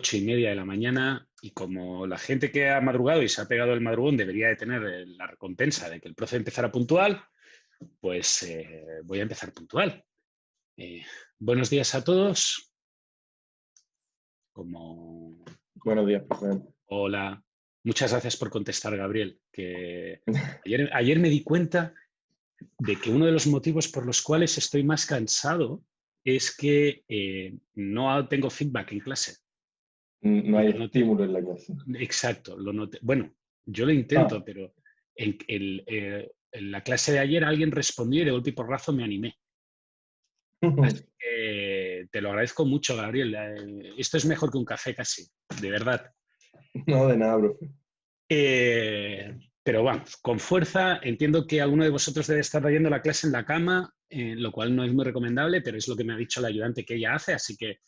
8:30 de la mañana y como la gente que ha madrugado y se ha pegado el madrugón debería de tener la recompensa de que el profe empezara puntual, pues voy a empezar puntual. Eh, Buenos días a todos. Como... Buenos días, profe. Hola. Muchas gracias por contestar, Gabriel. Que ayer me di cuenta de que uno de los motivos por los cuales estoy más cansado es que no tengo feedback en clase. No Y hay lo noté. estímulo en la clase. Exacto, lo noté. Bueno, yo lo Ah, intento, pero en la clase de ayer alguien respondió y de golpe y porrazo me animé. Así que te lo agradezco mucho, Gabriel. Esto es mejor que un café casi, de verdad. no, de nada, profe. Pero vamos, con fuerza. Entiendo que alguno de vosotros debe estar leyendo la clase en la cama, lo cual no es muy recomendable, pero es lo que me ha dicho la ayudante que ella hace, así que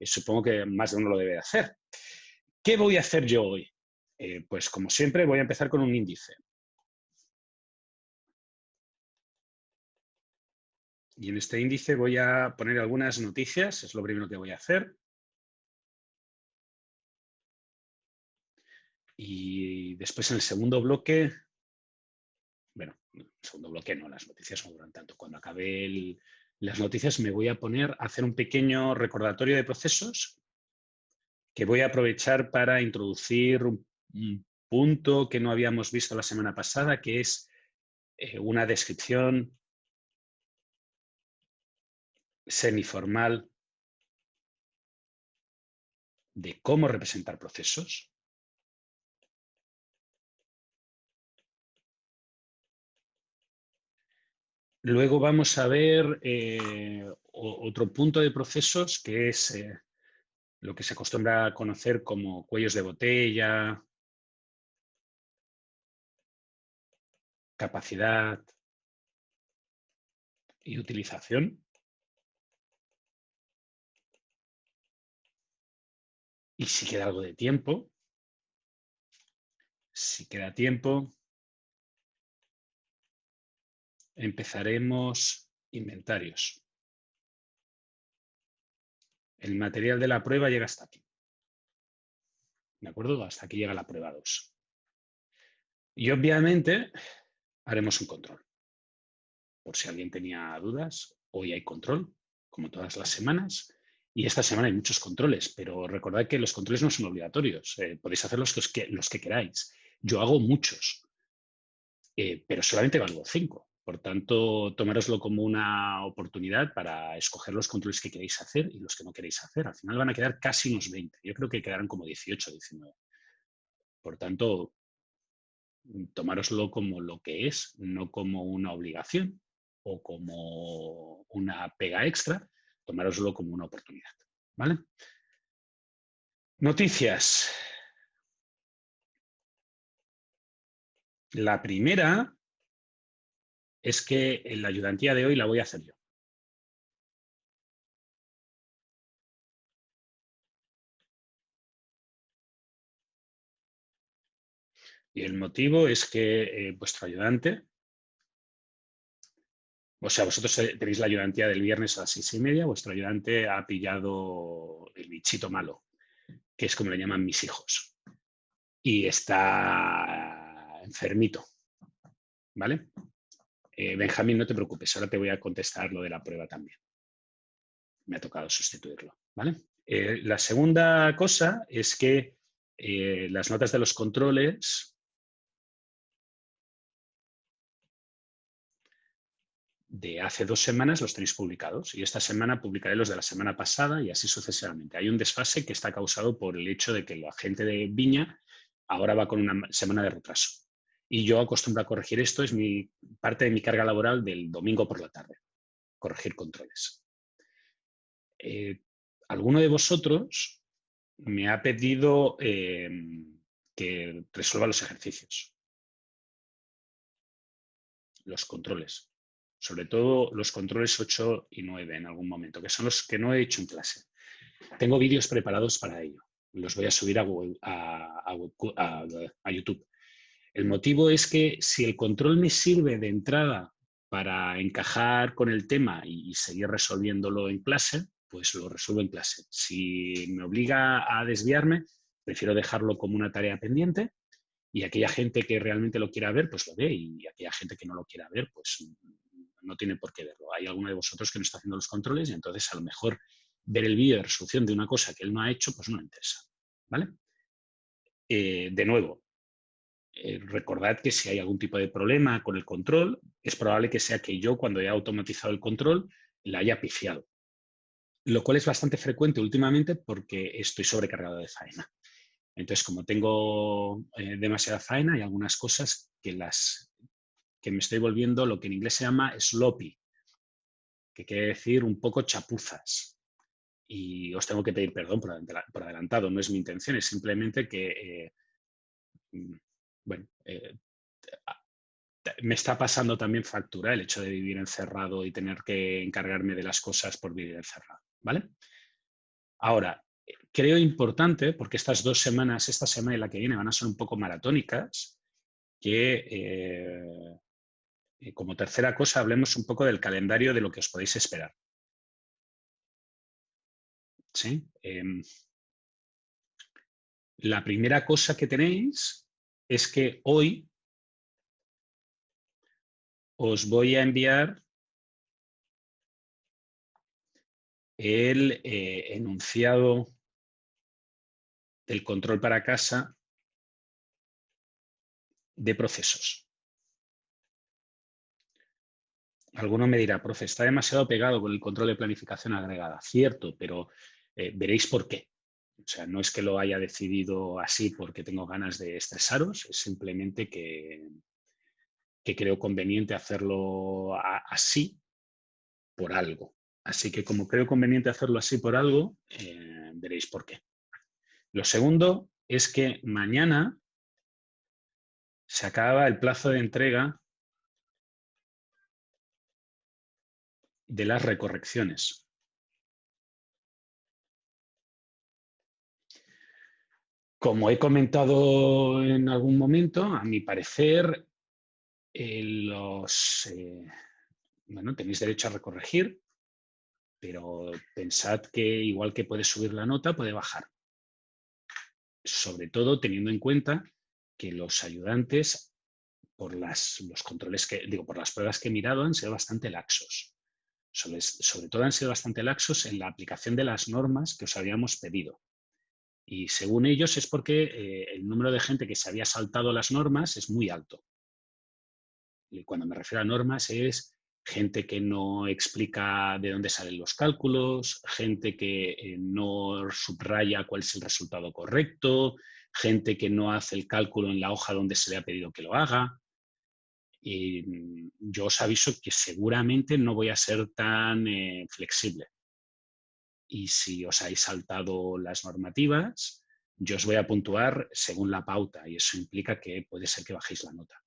supongo que más de uno lo debe de hacer. ¿Qué voy a hacer yo hoy? Pues como siempre voy a empezar con un índice. Y en este índice voy a poner algunas noticias, es lo primero que voy a hacer. Y después en el segundo bloque, bueno, en el segundo bloque no, las noticias no duran tanto. Cuando acabe las noticias me voy a poner a hacer un pequeño recordatorio de procesos que voy a aprovechar para introducir un punto que no habíamos visto la semana pasada, que es una descripción semiformal de cómo representar procesos. Luego vamos a ver otro punto de procesos que es lo que se acostumbra a conocer como cuellos de botella, capacidad y utilización. Y si queda algo de tiempo, si queda tiempo, empezaremos inventarios. El material de la prueba llega hasta aquí. ¿De acuerdo? Hasta aquí llega la prueba 2. Y obviamente haremos un control. Por si alguien tenía dudas, hoy hay control, como todas las semanas. Y esta semana hay muchos controles, pero recordad que los controles no son obligatorios. Podéis hacer los que queráis. Yo hago muchos, pero solamente valgo 5. Por tanto, tomároslo como una oportunidad para escoger los controles que queréis hacer y los que no queréis hacer. Al final van a quedar casi unos 20. Yo creo que quedarán como 18 o 19. Por tanto, tomároslo como lo que es, no como una obligación o como una pega extra, tomároslo como una oportunidad. ¿Vale? Noticias. La primera es que la ayudantía de hoy la voy a hacer yo. Y el motivo es que vuestro ayudante, o sea, vosotros tenéis la ayudantía del viernes a las 6:30, vuestro ayudante ha pillado el bichito malo, que es como le llaman mis hijos, y está enfermito, ¿vale? Benjamín, no te preocupes, ahora te voy a contestar lo de la prueba también. Me ha tocado sustituirlo, ¿vale? La segunda cosa es que las notas de los controles de hace 2 semanas los tenéis publicados y esta semana publicaré los de la semana pasada y así sucesivamente. Hay un desfase que está causado por el hecho de que la gente de Viña ahora va con una semana de retraso. Y yo acostumbro a corregir esto, es parte de mi carga laboral del domingo por la tarde, corregir controles. Alguno de vosotros me ha pedido que resuelva los ejercicios, los controles, sobre todo los controles 8 y 9 en algún momento, que son los que no he hecho en clase. Tengo vídeos preparados para ello. Los voy a subir a YouTube. El motivo es que si el control me sirve de entrada para encajar con el tema y seguir resolviéndolo en clase, pues lo resuelvo en clase. Si me obliga a desviarme, prefiero dejarlo como una tarea pendiente y aquella gente que realmente lo quiera ver, pues lo ve, y aquella gente que no lo quiera ver, pues no tiene por qué verlo. Hay alguno de vosotros que no está haciendo los controles y entonces a lo mejor ver el vídeo de resolución de una cosa que él no ha hecho, pues no le interesa, ¿vale? De nuevo, recordad que si hay algún tipo de problema con el control, es probable que sea que yo, cuando he automatizado el control, la haya pifiado. Lo cual es bastante frecuente últimamente porque estoy sobrecargado de faena. Entonces, como tengo demasiada faena, hay algunas cosas que me estoy volviendo lo que en inglés se llama sloppy, que quiere decir un poco chapuzas. Y os tengo que pedir perdón por adelantado, no es mi intención, es simplemente que, bueno, me está pasando también factura el hecho de vivir encerrado y tener que encargarme de las cosas por vivir encerrado, ¿vale? Ahora, creo importante, porque estas 2 semanas, esta semana y la que viene, van a ser un poco maratónicas, que como tercera cosa hablemos un poco del calendario de lo que os podéis esperar. ¿Sí? La primera cosa que tenéis es que hoy os voy a enviar el enunciado del control para casa de procesos. Alguno me dirá, profe, está demasiado pegado con el control de planificación agregada. Cierto, pero veréis por qué. O sea, no es que lo haya decidido así porque tengo ganas de estresaros, es simplemente que creo conveniente hacerlo así por algo. Así que como creo conveniente hacerlo así por algo, veréis por qué. Lo segundo es que mañana se acaba el plazo de entrega de las recorrecciones. Como he comentado en algún momento, a mi parecer, bueno, tenéis derecho a recorregir, pero pensad que igual que puede subir la nota, puede bajar. Sobre todo teniendo en cuenta que los ayudantes, por los controles por las pruebas que he mirado, han sido bastante laxos. Sobre todo han sido bastante laxos en la aplicación de las normas que os habíamos pedido. Y según ellos es porque el número de gente que se había saltado las normas es muy alto. Y cuando me refiero a normas es gente que no explica de dónde salen los cálculos, gente que no subraya cuál es el resultado correcto, gente que no hace el cálculo en la hoja donde se le ha pedido que lo haga. Y yo os aviso que seguramente no voy a ser tan flexible. Y si os habéis saltado las normativas, yo os voy a puntuar según la pauta y eso implica que puede ser que bajéis la nota.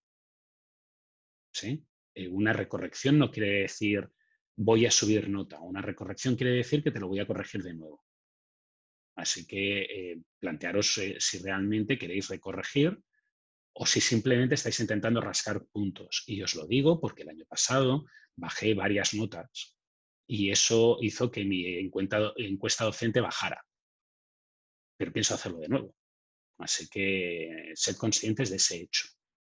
¿Sí? Una recorrección no quiere decir voy a subir nota. Una recorrección quiere decir que te lo voy a corregir de nuevo. Así que plantearos si realmente queréis recorregir o si simplemente estáis intentando rascar puntos. Y os lo digo porque el año pasado bajé varias notas y eso hizo que mi encuesta docente bajara. Pero pienso hacerlo de nuevo. Así que sed conscientes de ese hecho.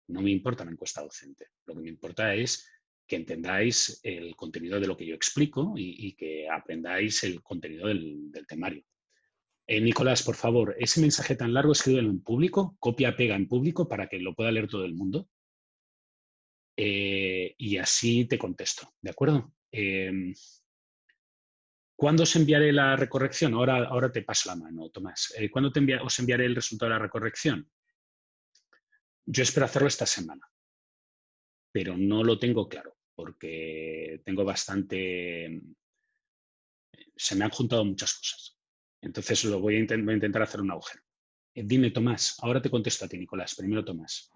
No me importa la encuesta docente. Lo que me importa es que entendáis el contenido de lo que yo explico y que aprendáis el contenido del temario. Nicolás, por favor, ese mensaje tan largo escríbelo en público, copia, pega en público para que lo pueda leer todo el mundo. Y así te contesto, ¿de acuerdo? ¿Cuándo os enviaré la recorrección? Ahora te paso la mano, Tomás. ¿Cuándo os enviaré el resultado de la recorrección? Yo espero hacerlo esta semana, pero no lo tengo claro porque tengo bastante... Se me han juntado muchas cosas. Entonces voy a intentar hacer un agujero. Dime, Tomás. Ahora te contesto a ti, Nicolás. Primero, Tomás.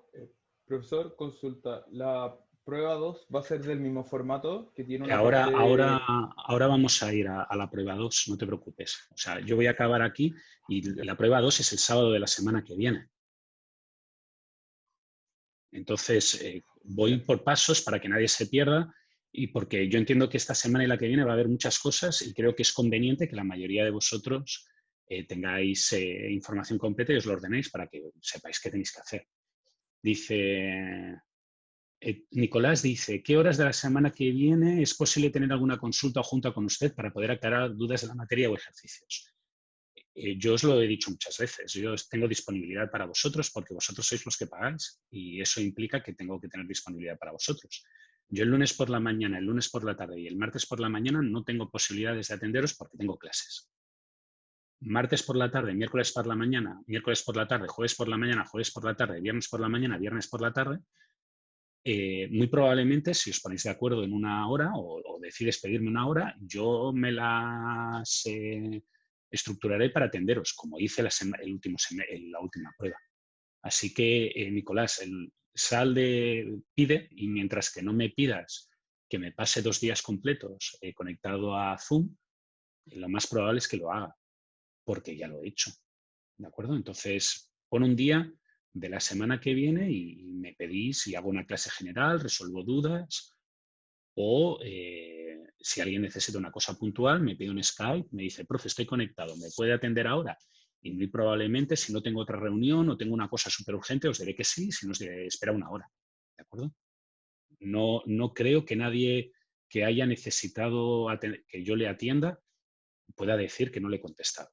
Profesor, consulta. ¿La prueba 2 va a ser del mismo formato que tiene una Ahora parte... vamos a ir a la prueba 2, no te preocupes. O sea, yo voy a acabar aquí y la prueba 2 es el sábado de la semana que viene. Entonces, voy por pasos para que nadie se pierda Y porque yo entiendo que esta semana y la que viene va a haber muchas cosas y creo que es conveniente que la mayoría de vosotros tengáis información completa y os lo ordenéis para que sepáis qué tenéis que hacer. Dice, Nicolás dice, ¿qué horas de la semana que viene es posible tener alguna consulta o junta con usted para poder aclarar dudas de la materia o ejercicios? Yo os lo he dicho muchas veces, yo tengo disponibilidad para vosotros porque vosotros sois los que pagáis y eso implica que tengo que tener disponibilidad para vosotros. Yo el lunes por la mañana, el lunes por la tarde y el martes por la mañana no tengo posibilidades de atenderos porque tengo clases. Martes por la tarde, miércoles por la mañana, miércoles por la tarde, jueves por la mañana, jueves por la tarde, viernes por la mañana, viernes por la tarde, muy probablemente si os ponéis de acuerdo en una hora o decides pedirme una hora, yo me las estructuraré para atenderos, como hice la última prueba. Así que, Nicolás, pide y mientras que no me pidas que me pase 2 días completos conectado a Zoom, lo más probable es que lo haga, porque ya lo he hecho. ¿De acuerdo? Entonces, pon un día de la semana que viene y me pedís y hago una clase general, resuelvo dudas o si alguien necesita una cosa puntual, me pide un Skype, me dice, profe, estoy conectado, ¿me puede atender ahora? Y muy probablemente, si no tengo otra reunión o tengo una cosa súper urgente, os diré que sí, si no os diré, espera una hora. ¿De acuerdo? No creo que nadie que haya necesitado que yo le atienda pueda decir que no le he contestado.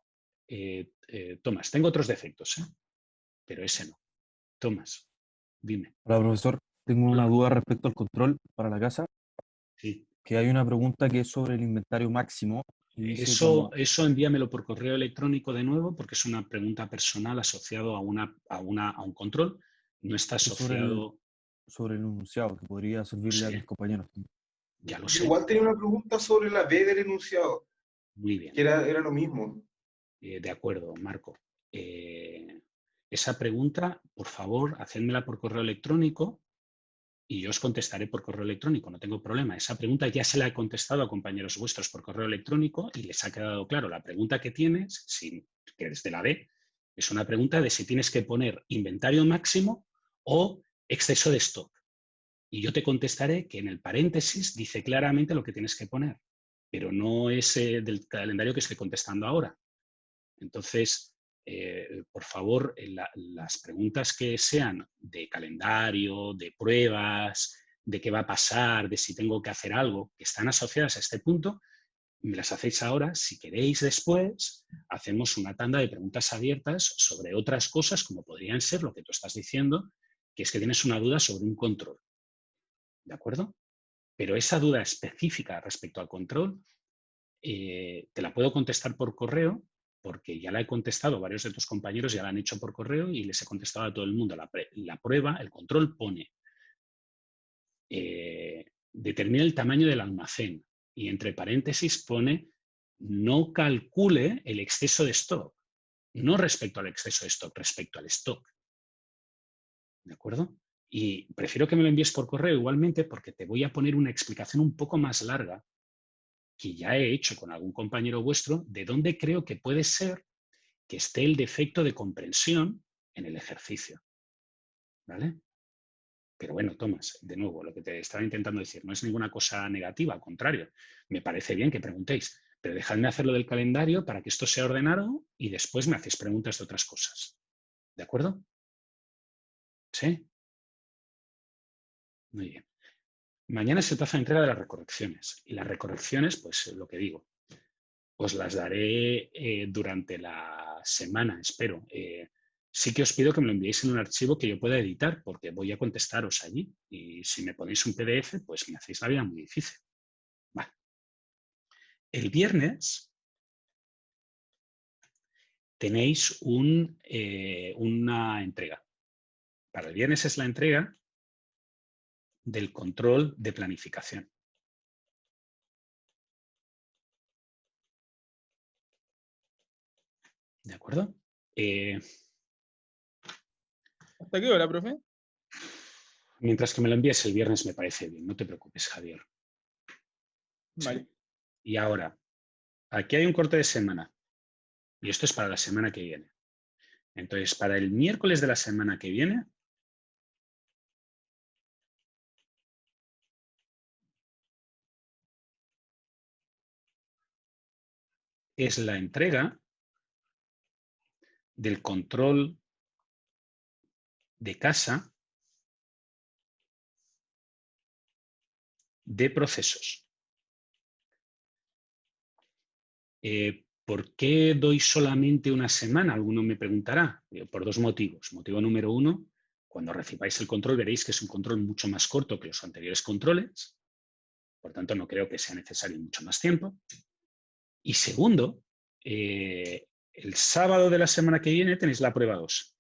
Tomás, tengo otros defectos, pero ese no. Tomás, dime. Hola, profesor. Tengo una Hola. duda respecto al control para la casa, Sí. que hay una pregunta que es sobre el inventario máximo y dice como, Eso envíamelo por correo electrónico de nuevo porque es una pregunta personal asociado a un control. No está es asociado. sobre el enunciado, que podría Lo servirle a mis sé, compañeros. ya lo Yo sé. igual tenía una pregunta sobre la B del enunciado, Muy bien. que era lo mismo. De acuerdo, Marco. Esa pregunta, por favor, hacedmela por correo electrónico y yo os contestaré por correo electrónico, no tengo problema. Esa pregunta ya se la he contestado a compañeros vuestros por correo electrónico y les ha quedado claro. La pregunta que tienes, que es de la B, es una pregunta de si tienes que poner inventario máximo o exceso de stock. Y yo te contestaré que en el paréntesis dice claramente lo que tienes que poner, pero no es del calendario que estoy contestando ahora. Entonces, por favor, las preguntas que sean de calendario, de pruebas, de qué va a pasar, de si tengo que hacer algo, que están asociadas a este punto, me las hacéis ahora. Si queréis después, hacemos una tanda de preguntas abiertas sobre otras cosas, como podrían ser lo que tú estás diciendo, que es que tienes una duda sobre un control. ¿De acuerdo? Pero esa duda específica respecto al control, te la puedo contestar por correo, porque ya la he contestado, varios de tus compañeros ya la han hecho por correo y les he contestado a todo el mundo. La prueba, el control pone, determina el tamaño del almacén y entre paréntesis pone, no calcule el exceso de stock, no respecto al exceso de stock, respecto al stock. ¿De acuerdo? Y prefiero que me lo envíes por correo igualmente porque te voy a poner una explicación un poco más larga que ya he hecho con algún compañero vuestro, de dónde creo que puede ser que esté el defecto de comprensión en el ejercicio. ¿Vale? Pero bueno, Tomás, de nuevo, lo que te estaba intentando decir no es ninguna cosa negativa, al contrario, me parece bien que preguntéis, pero dejadme hacerlo del calendario para que esto sea ordenado y después me hacéis preguntas de otras cosas. ¿De acuerdo? ¿Sí? Muy bien. Mañana se taza de entrega de las recorrecciones. Y las recorrecciones, pues lo que digo, os las daré durante la semana, espero. Sí que os pido que me lo enviéis en un archivo que yo pueda editar, porque voy a contestaros allí. Y si me ponéis un PDF, pues me hacéis la vida muy difícil. Vale. El viernes tenéis una entrega. Para el viernes es la entrega del control de planificación. ¿De acuerdo? ¿Hasta qué hora, profe? Mientras que me lo envíes el viernes me parece bien, no te preocupes, Javier. Vale. ¿Sí? Y ahora, aquí hay un corte de semana. Y esto es para la semana que viene. Entonces, para el miércoles de la semana que viene, es la entrega del control de casa de procesos. ¿Por qué doy solamente una semana? Alguno me preguntará. Por dos motivos. Motivo número uno, cuando recibáis el control veréis que es un control mucho más corto que los anteriores controles. Por tanto, no creo que sea necesario mucho más tiempo. Y segundo, el sábado de la semana que viene tenéis la prueba 2.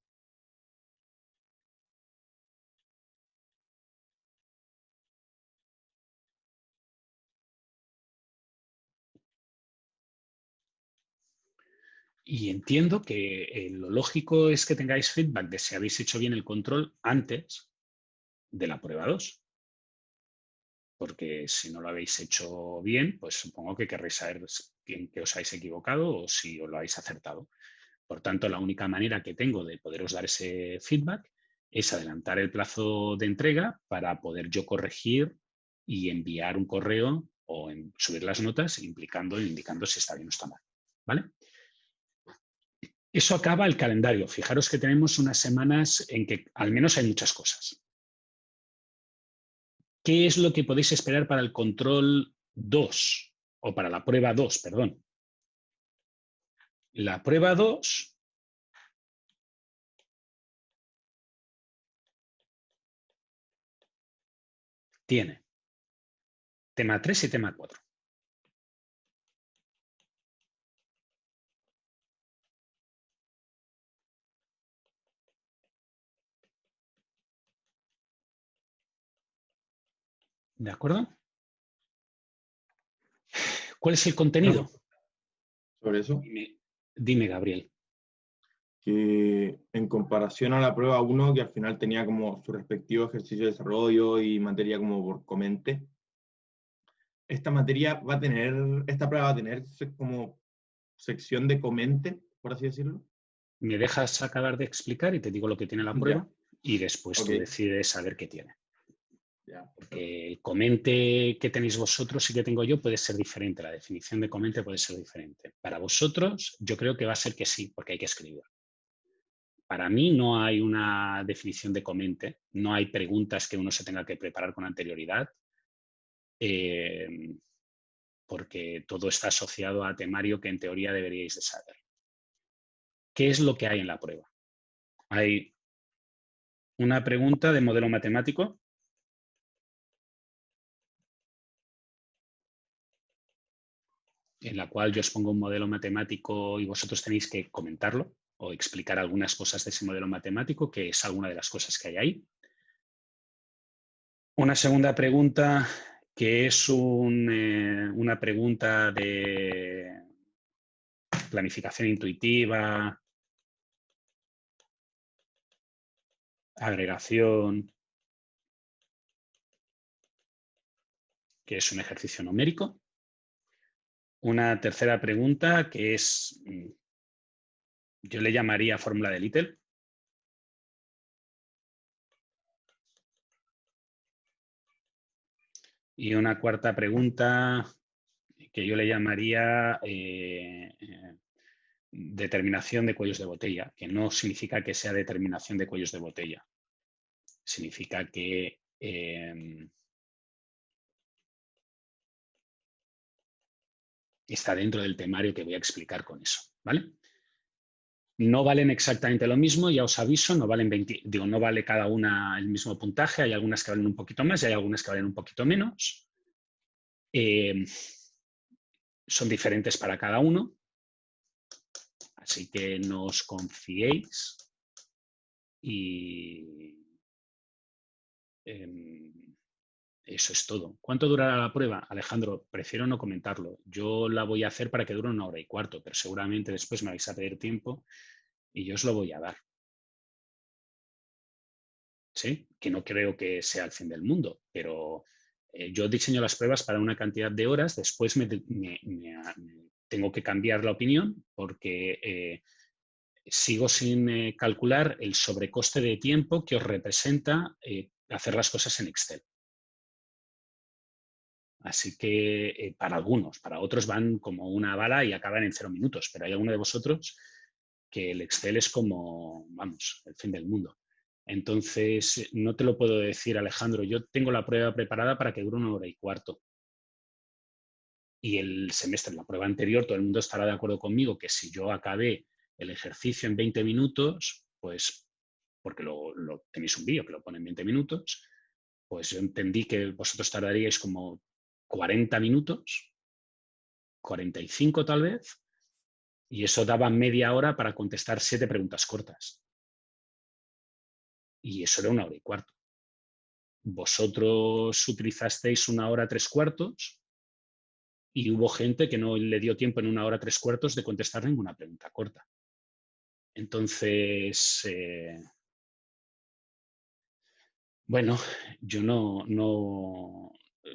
Y entiendo que lo lógico es que tengáis feedback de si habéis hecho bien el control antes de la prueba 2. Porque si no lo habéis hecho bien, pues supongo que querréis saber en qué os habéis equivocado o si os lo habéis acertado. Por tanto, la única manera que tengo de poderos dar ese feedback es adelantar el plazo de entrega para poder yo corregir y enviar un correo o subir las notas indicando si está bien o está mal. ¿Vale? Eso acaba el calendario. Fijaros que tenemos unas semanas en que al menos hay muchas cosas. ¿Qué es lo que podéis esperar para el control 2? O para la prueba 2, perdón. La prueba 2 tiene tema 3 y tema 4. ¿De acuerdo? ¿Cuál es el contenido? Sobre eso, Dime, Gabriel. que en comparación a la prueba 1, que al final tenía como su respectivo ejercicio de desarrollo y materia como por comente, esta prueba va a tener como sección de comente, por así decirlo. Me dejas acabar de explicar y te digo lo que tiene la prueba y después tú Ok. decides saber qué tiene. Ya. Porque el comente que tenéis vosotros y que tengo yo puede ser diferente. La definición de comente puede ser diferente. Para vosotros, yo creo que va a ser que sí, porque hay que escribir. Para mí no hay una definición de comente, no hay preguntas que uno se tenga que preparar con anterioridad, porque todo está asociado a temario que en teoría deberíais de saber. ¿Qué es lo que hay en la prueba? Hay una pregunta de modelo matemático. En la cual yo os pongo un modelo matemático y vosotros tenéis que comentarlo o explicar algunas cosas de ese modelo matemático, que es alguna de las cosas que hay ahí. Una segunda pregunta, que es una pregunta de planificación intuitiva, agregación, que es un ejercicio numérico. Una tercera pregunta, que es, yo le llamaría fórmula de Little. Y una cuarta pregunta que yo le llamaría determinación de cuellos de botella, que no significa que sea determinación de cuellos de botella. Significa que está dentro del temario que voy a explicar con eso, ¿vale? No valen exactamente lo mismo, ya os aviso, no valen no vale cada una el mismo puntaje, hay algunas que valen un poquito más y hay algunas que valen un poquito menos. Son diferentes para cada uno, así que no os confiéis y eso es todo. ¿Cuánto durará la prueba? Alejandro, prefiero no comentarlo. Yo la voy a hacer para que dure 1 hora y cuarto, pero seguramente después me vais a pedir tiempo y yo os lo voy a dar. ¿Sí? Que no creo que sea el fin del mundo, pero yo diseño las pruebas para una cantidad de horas, después tengo que cambiar la opinión porque sigo sin calcular el sobrecoste de tiempo que os representa hacer las cosas en Excel. Así que para algunos, para otros van como una bala y acaban en 0 minutos, pero hay alguno de vosotros que el Excel es como, vamos, el fin del mundo. Entonces, no te lo puedo decir, Alejandro. Yo tengo la prueba preparada para que dure 1 hora y cuarto. Y el semestre, la prueba anterior, todo el mundo estará de acuerdo conmigo que si yo acabé el ejercicio en 20 minutos, pues, porque tenéis un vídeo que lo pone en 20 minutos, pues yo entendí que vosotros tardaríais como 40 minutos, 45 tal vez, y eso daba media hora para contestar 7 preguntas cortas. Y eso era 1 hora y cuarto. Vosotros utilizasteis 1 hora 3/4 y hubo gente que no le dio tiempo en 1 hora 3/4 de contestar ninguna pregunta corta. Entonces, bueno, yo no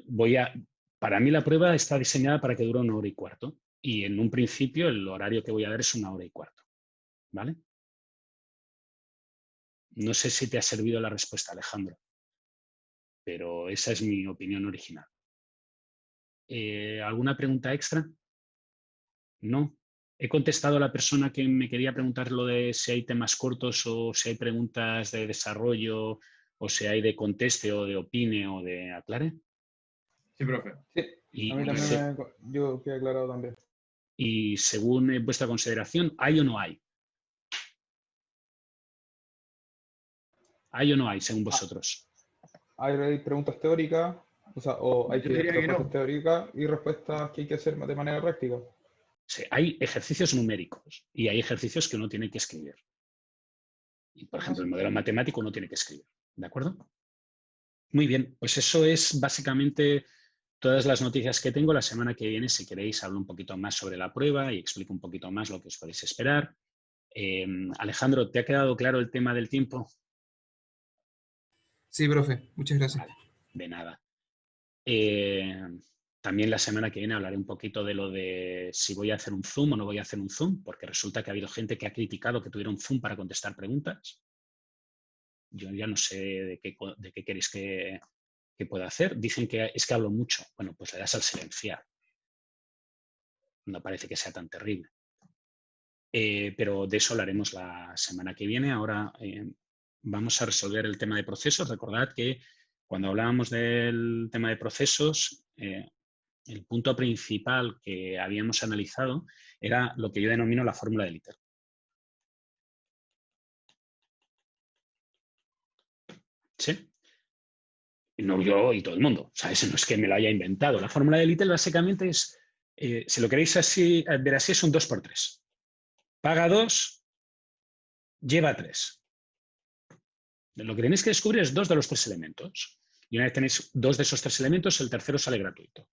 voy a... Para mí la prueba está diseñada para que dure 1 hora y cuarto. Y en un principio el horario que voy a dar es 1 hora y cuarto. ¿Vale? No sé si te ha servido la respuesta, Alejandro, pero esa es mi opinión original. ¿Alguna pregunta extra? No. He contestado a la persona que me quería preguntar lo de si hay temas cortos o si hay preguntas de desarrollo o si hay de conteste o de opine o de aclare. Sí, profe. Sí, a mí también yo quedé aclarado también. Y según vuestra consideración, ¿hay o no hay? ¿Hay o no hay, según vosotros? Hay preguntas teóricas, o hay Yo diría que respuestas no. teóricas y respuestas que hay que hacer de manera práctica. Sí, hay ejercicios numéricos y hay ejercicios que uno tiene que escribir. Y, por ejemplo, el modelo matemático uno tiene que escribir. ¿De acuerdo? Muy bien, pues eso es básicamente todas las noticias que tengo. La semana que viene, si queréis, hablo un poquito más sobre la prueba y explico un poquito más lo que os podéis esperar. Alejandro, ¿te ha quedado claro el tema del tiempo? Sí, profe, muchas gracias. Vale, de nada. También la semana que viene hablaré un poquito de lo de si voy a hacer un Zoom o no voy a hacer un Zoom, porque resulta que ha habido gente que ha criticado que tuviera un Zoom para contestar preguntas. Yo ya no sé de qué queréis que pueda hacer. Dicen que es que hablo mucho. Bueno, pues le das al silenciar. No parece que sea tan terrible. Pero de eso hablaremos la semana que viene. Ahora vamos a resolver el tema de procesos. Recordad que cuando hablábamos del tema de procesos, el punto principal que habíamos analizado era lo que yo denomino la fórmula de Little. ¿Sí? No yo y todo el mundo. O sea, eso no es que me lo haya inventado. La fórmula de Little básicamente es, si lo queréis así, ver así, es un 2×3. Paga 2, lleva 3. Lo que tenéis que descubrir es 2 de los 3 elementos. Y una vez tenéis 2 de esos 3 elementos, el tercero sale gratuito.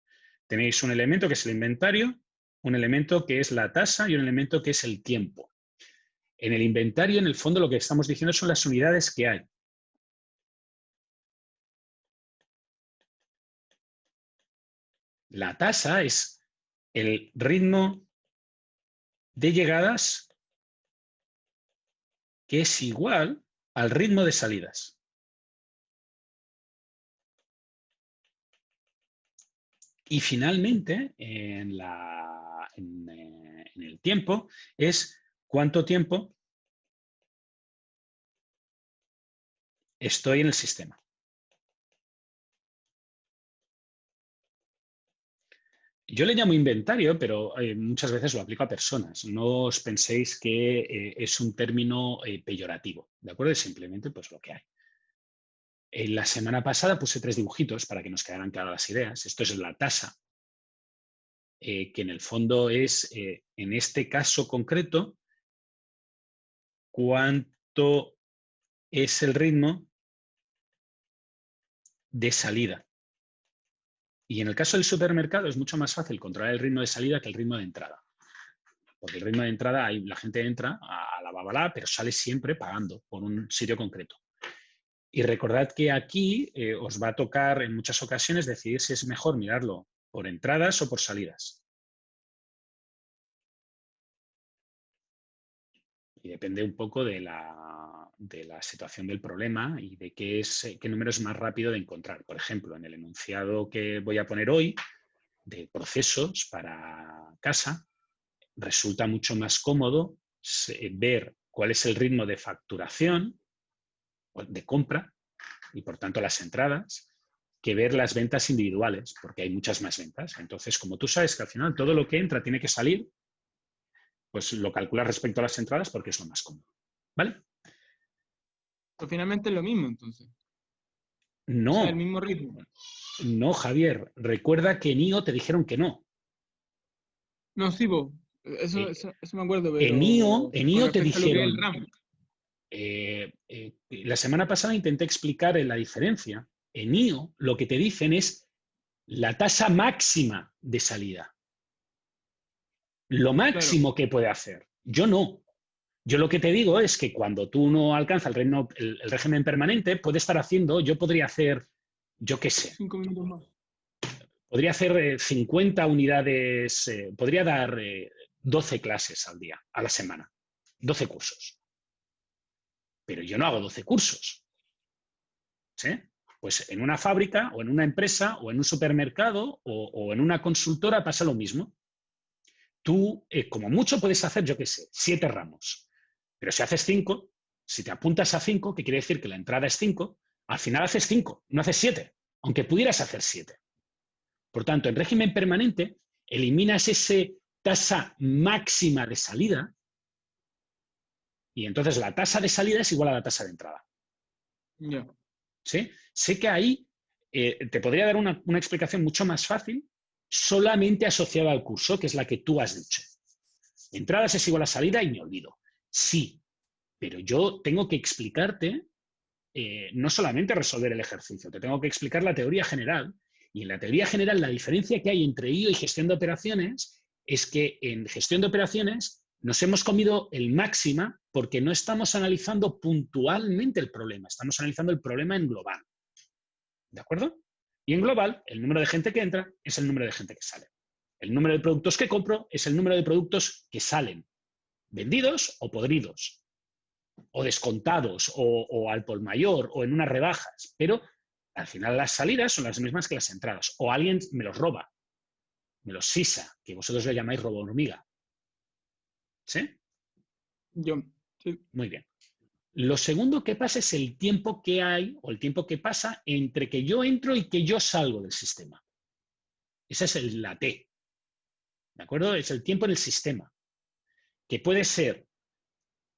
Tenéis un elemento que es el inventario, un elemento que es la tasa y un elemento que es el tiempo. En el inventario, en el fondo, lo que estamos diciendo son las unidades que hay. La tasa es el ritmo de llegadas que es igual al ritmo de salidas. Y finalmente, en el tiempo, es cuánto tiempo estoy en el sistema. Yo le llamo inventario, pero muchas veces lo aplico a personas. No os penséis que es un término peyorativo, ¿de acuerdo? Es simplemente pues, lo que hay. La semana pasada puse 3 dibujitos para que nos quedaran claras las ideas. Esto es la tasa, que en el fondo es, en este caso concreto, cuánto es el ritmo de salida. Y en el caso del supermercado es mucho más fácil controlar el ritmo de salida que el ritmo de entrada. Porque el ritmo de entrada, la gente entra a la babalá, pero sale siempre pagando por un sitio concreto. Y recordad que aquí os va a tocar en muchas ocasiones decidir si es mejor mirarlo por entradas o por salidas. Y depende un poco de la de la situación del problema y de qué número es más rápido de encontrar. Por ejemplo, en el enunciado que voy a poner hoy de procesos para casa, resulta mucho más cómodo ver cuál es el ritmo de facturación, de compra, y por tanto las entradas, que ver las ventas individuales, porque hay muchas más ventas. Entonces, como tú sabes que al final todo lo que entra tiene que salir, pues lo calculas respecto a las entradas porque es lo más cómodo. ¿Vale? Pero finalmente es lo mismo, entonces. O sea, No, el mismo ritmo. no, Javier. Recuerda que en IO te dijeron que no. No, sí, po. Eso me acuerdo, pero En IO con te respecto a lo que es el dijeron... RAM. La semana pasada intenté explicar la diferencia. En IO lo que te dicen es la tasa máxima de salida. Lo máximo que puede hacer. Yo no. Yo lo que te digo es que cuando tú no alcanzas el régimen permanente, puede estar haciendo, yo podría hacer, yo qué sé, 5 minutos más. podría hacer 50 unidades, podría dar 12 clases al día, a la semana, 12 cursos. Pero yo no hago 12 cursos. ¿Sí? Pues en una fábrica o en una empresa o en un supermercado o en una consultora pasa lo mismo. Tú, como mucho, puedes hacer, yo qué sé, 7 ramos. Pero si haces 5, si te apuntas a 5, que quiere decir que la entrada es 5, al final haces 5, no haces 7, aunque pudieras hacer 7. Por tanto, en régimen permanente, eliminas esa tasa máxima de salida y entonces la tasa de salida es igual a la tasa de entrada. Ya. ¿Sí? Sé que ahí te podría dar una explicación mucho más fácil solamente asociada al curso, que es la que tú has dicho. Entradas es igual a salida y me olvido. Sí, pero yo tengo que explicarte no solamente resolver el ejercicio, te tengo que explicar la teoría general. Y en la teoría general la diferencia que hay entre IO y gestión de operaciones es que en gestión de operaciones nos hemos comido el máxima porque no estamos analizando puntualmente el problema, estamos analizando el problema en global. ¿De acuerdo? Y en global, el número de gente que entra es el número de gente que sale. El número de productos que compro es el número de productos que salen, vendidos o podridos, o descontados, o al por mayor, o en unas rebajas. Pero al final las salidas son las mismas que las entradas. O alguien me los roba, me los sisa, que vosotros le llamáis robo hormiga. ¿Sí? Yo, sí. Muy bien. Lo segundo que pasa es el tiempo que hay, o el tiempo que pasa entre que yo entro y que yo salgo del sistema. Esa es la T. ¿De acuerdo? Es el tiempo en el sistema. Que puede ser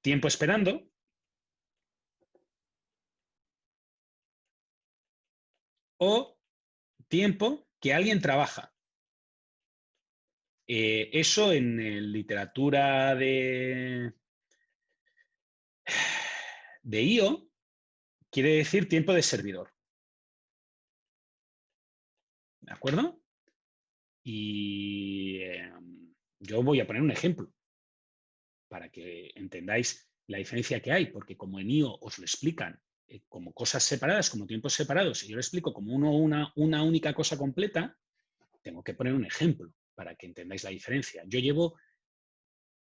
tiempo esperando, o tiempo que alguien trabaja. Eso en literatura de IO quiere decir tiempo de servidor. ¿De acuerdo? Y yo voy a poner un ejemplo para que entendáis la diferencia que hay, porque como en IO os lo explican como cosas separadas, como tiempos separados, y yo lo explico como una única cosa completa, tengo que poner un ejemplo para que entendáis la diferencia. Yo llevo,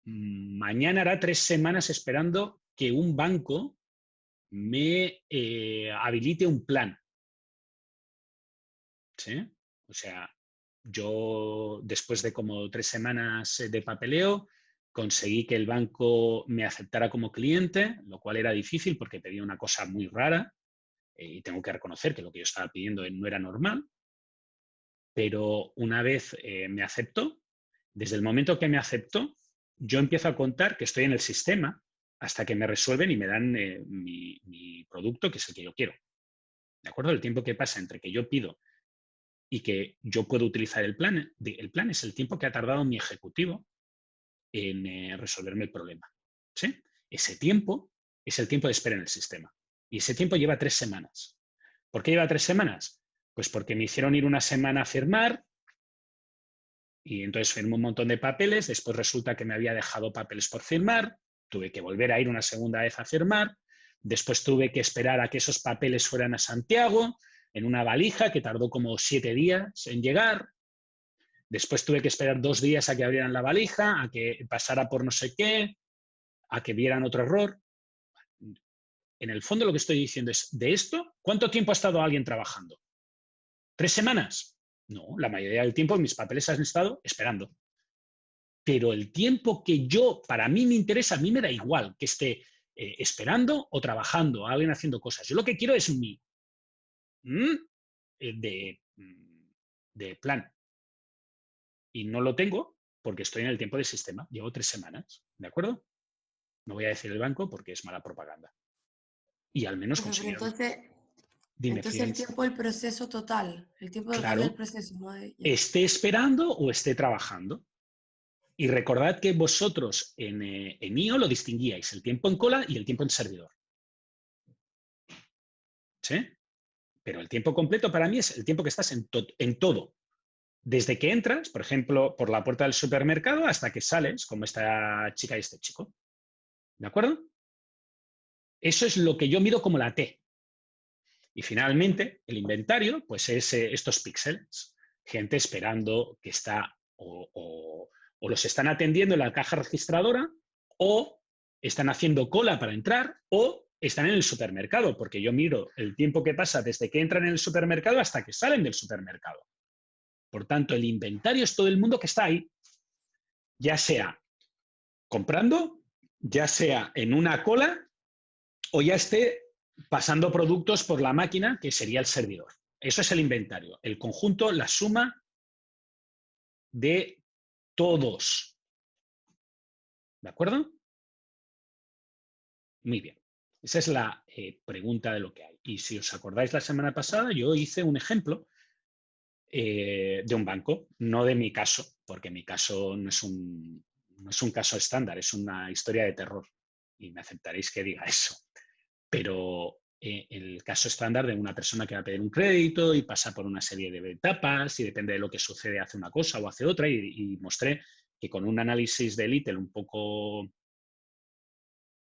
mañana hará 3 semanas esperando que un banco me habilite un plan. ¿Sí? O sea, yo después de como 3 semanas de papeleo, conseguí que el banco me aceptara como cliente, lo cual era difícil porque pedía una cosa muy rara y tengo que reconocer que lo que yo estaba pidiendo no era normal, pero una vez me aceptó, desde el momento que me aceptó, yo empiezo a contar que estoy en el sistema hasta que me resuelven y me dan mi producto, que es el que yo quiero. ¿De acuerdo? El tiempo que pasa entre que yo pido y que yo puedo utilizar el plan es el tiempo que ha tardado mi ejecutivo en resolverme el problema. ¿Sí? Ese tiempo es el tiempo de espera en el sistema. Y ese tiempo lleva 3 semanas. ¿Por qué lleva 3 semanas? Pues porque me hicieron ir una semana a firmar y entonces firmé un montón de papeles, después resulta que me había dejado papeles por firmar, tuve que volver a ir una segunda vez a firmar, después tuve que esperar a que esos papeles fueran a Santiago, en una valija que tardó como 7 días en llegar. Después tuve que esperar 2 días a que abrieran la valija, a que pasara por no sé qué, a que vieran otro error. en el fondo lo que estoy diciendo es, de esto, ¿cuánto tiempo ha estado alguien trabajando? ¿3 semanas? No, la mayoría del tiempo mis papeles han estado esperando. Pero el tiempo que para mí me interesa, a mí me da igual que esté esperando o trabajando, alguien haciendo cosas. Yo lo que quiero es de plan. Y no lo tengo porque estoy en el tiempo del sistema. Llevo 3 semanas, ¿de acuerdo? No voy a decir el banco porque es mala propaganda. Y al menos Pero conseguir... entonces el tiempo del proceso total, el tiempo total del proceso. ¿No? Esté esperando o esté trabajando. Y recordad que vosotros en IO lo distinguíais, el tiempo en cola y el tiempo en servidor. ¿Sí? Pero el tiempo completo para mí es el tiempo que estás en todo. Desde que entras, por ejemplo, por la puerta del supermercado hasta que sales, como esta chica y este chico. ¿De acuerdo? Eso es lo que yo mido como la T. Y finalmente, el inventario, pues es estos píxeles. Gente esperando que está o los están atendiendo en la caja registradora o están haciendo cola para entrar o están en el supermercado, porque yo miro el tiempo que pasa desde que entran en el supermercado hasta que salen del supermercado. Por tanto, el inventario es todo el mundo que está ahí, ya sea comprando, ya sea en una cola o ya esté pasando productos por la máquina, que sería el servidor. Eso es el inventario, el conjunto, la suma de todos. ¿De acuerdo? Muy bien. Esa es la pregunta de lo que hay. Y si os acordáis la semana pasada, yo hice un ejemplo de un banco, no de mi caso, porque mi caso no es un caso estándar, es una historia de terror. Y me aceptaréis que diga eso. Pero el caso estándar de una persona que va a pedir un crédito y pasa por una serie de etapas y depende de lo que sucede hace una cosa o hace otra y mostré que con un análisis de Little un poco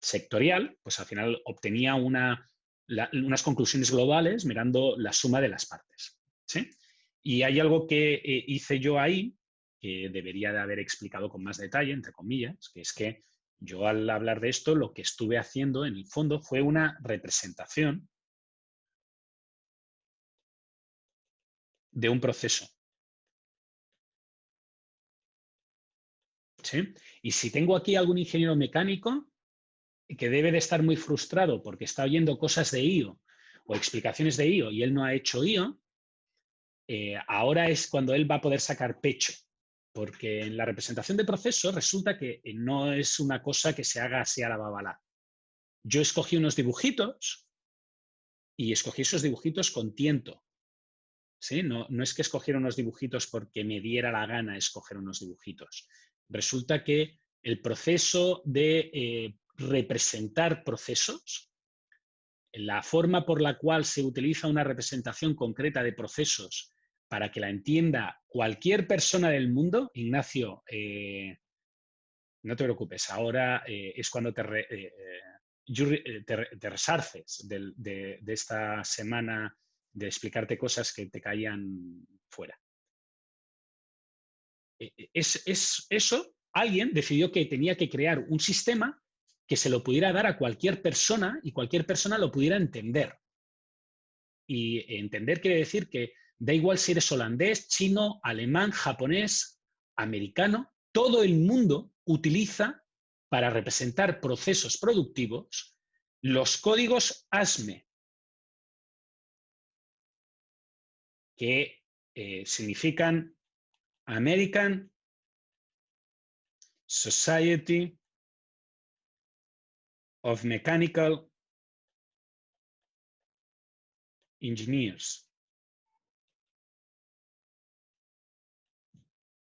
sectorial, pues al final obtenía unas conclusiones globales mirando la suma de las partes. ¿Sí? Y hay algo que hice yo ahí que debería de haber explicado con más detalle, entre comillas, que es que yo al hablar de esto lo que estuve haciendo en el fondo fue una representación de un proceso. ¿Sí? Y si tengo aquí algún ingeniero mecánico que debe de estar muy frustrado porque está oyendo cosas de IO o explicaciones de IO y él no ha hecho IO, ahora es cuando él va a poder sacar pecho. Porque en la representación de procesos resulta que no es una cosa que se haga así a la babalá. Yo escogí unos dibujitos y escogí esos dibujitos con tiento. ¿Sí? No es que escogiera unos dibujitos porque me diera la gana escoger unos dibujitos. Resulta que el proceso de representar procesos, la forma por la cual se utiliza una representación concreta de procesos para que la entienda cualquier persona del mundo, Ignacio, no te preocupes, ahora es cuando te resarces de esta semana de explicarte cosas que te caían fuera. Eso, alguien decidió que tenía que crear un sistema que se lo pudiera dar a cualquier persona y cualquier persona lo pudiera entender. Y entender quiere decir que da igual si eres holandés, chino, alemán, japonés, americano, todo el mundo utiliza para representar procesos productivos los códigos ASME, que significan American Society of Mechanical Engineers.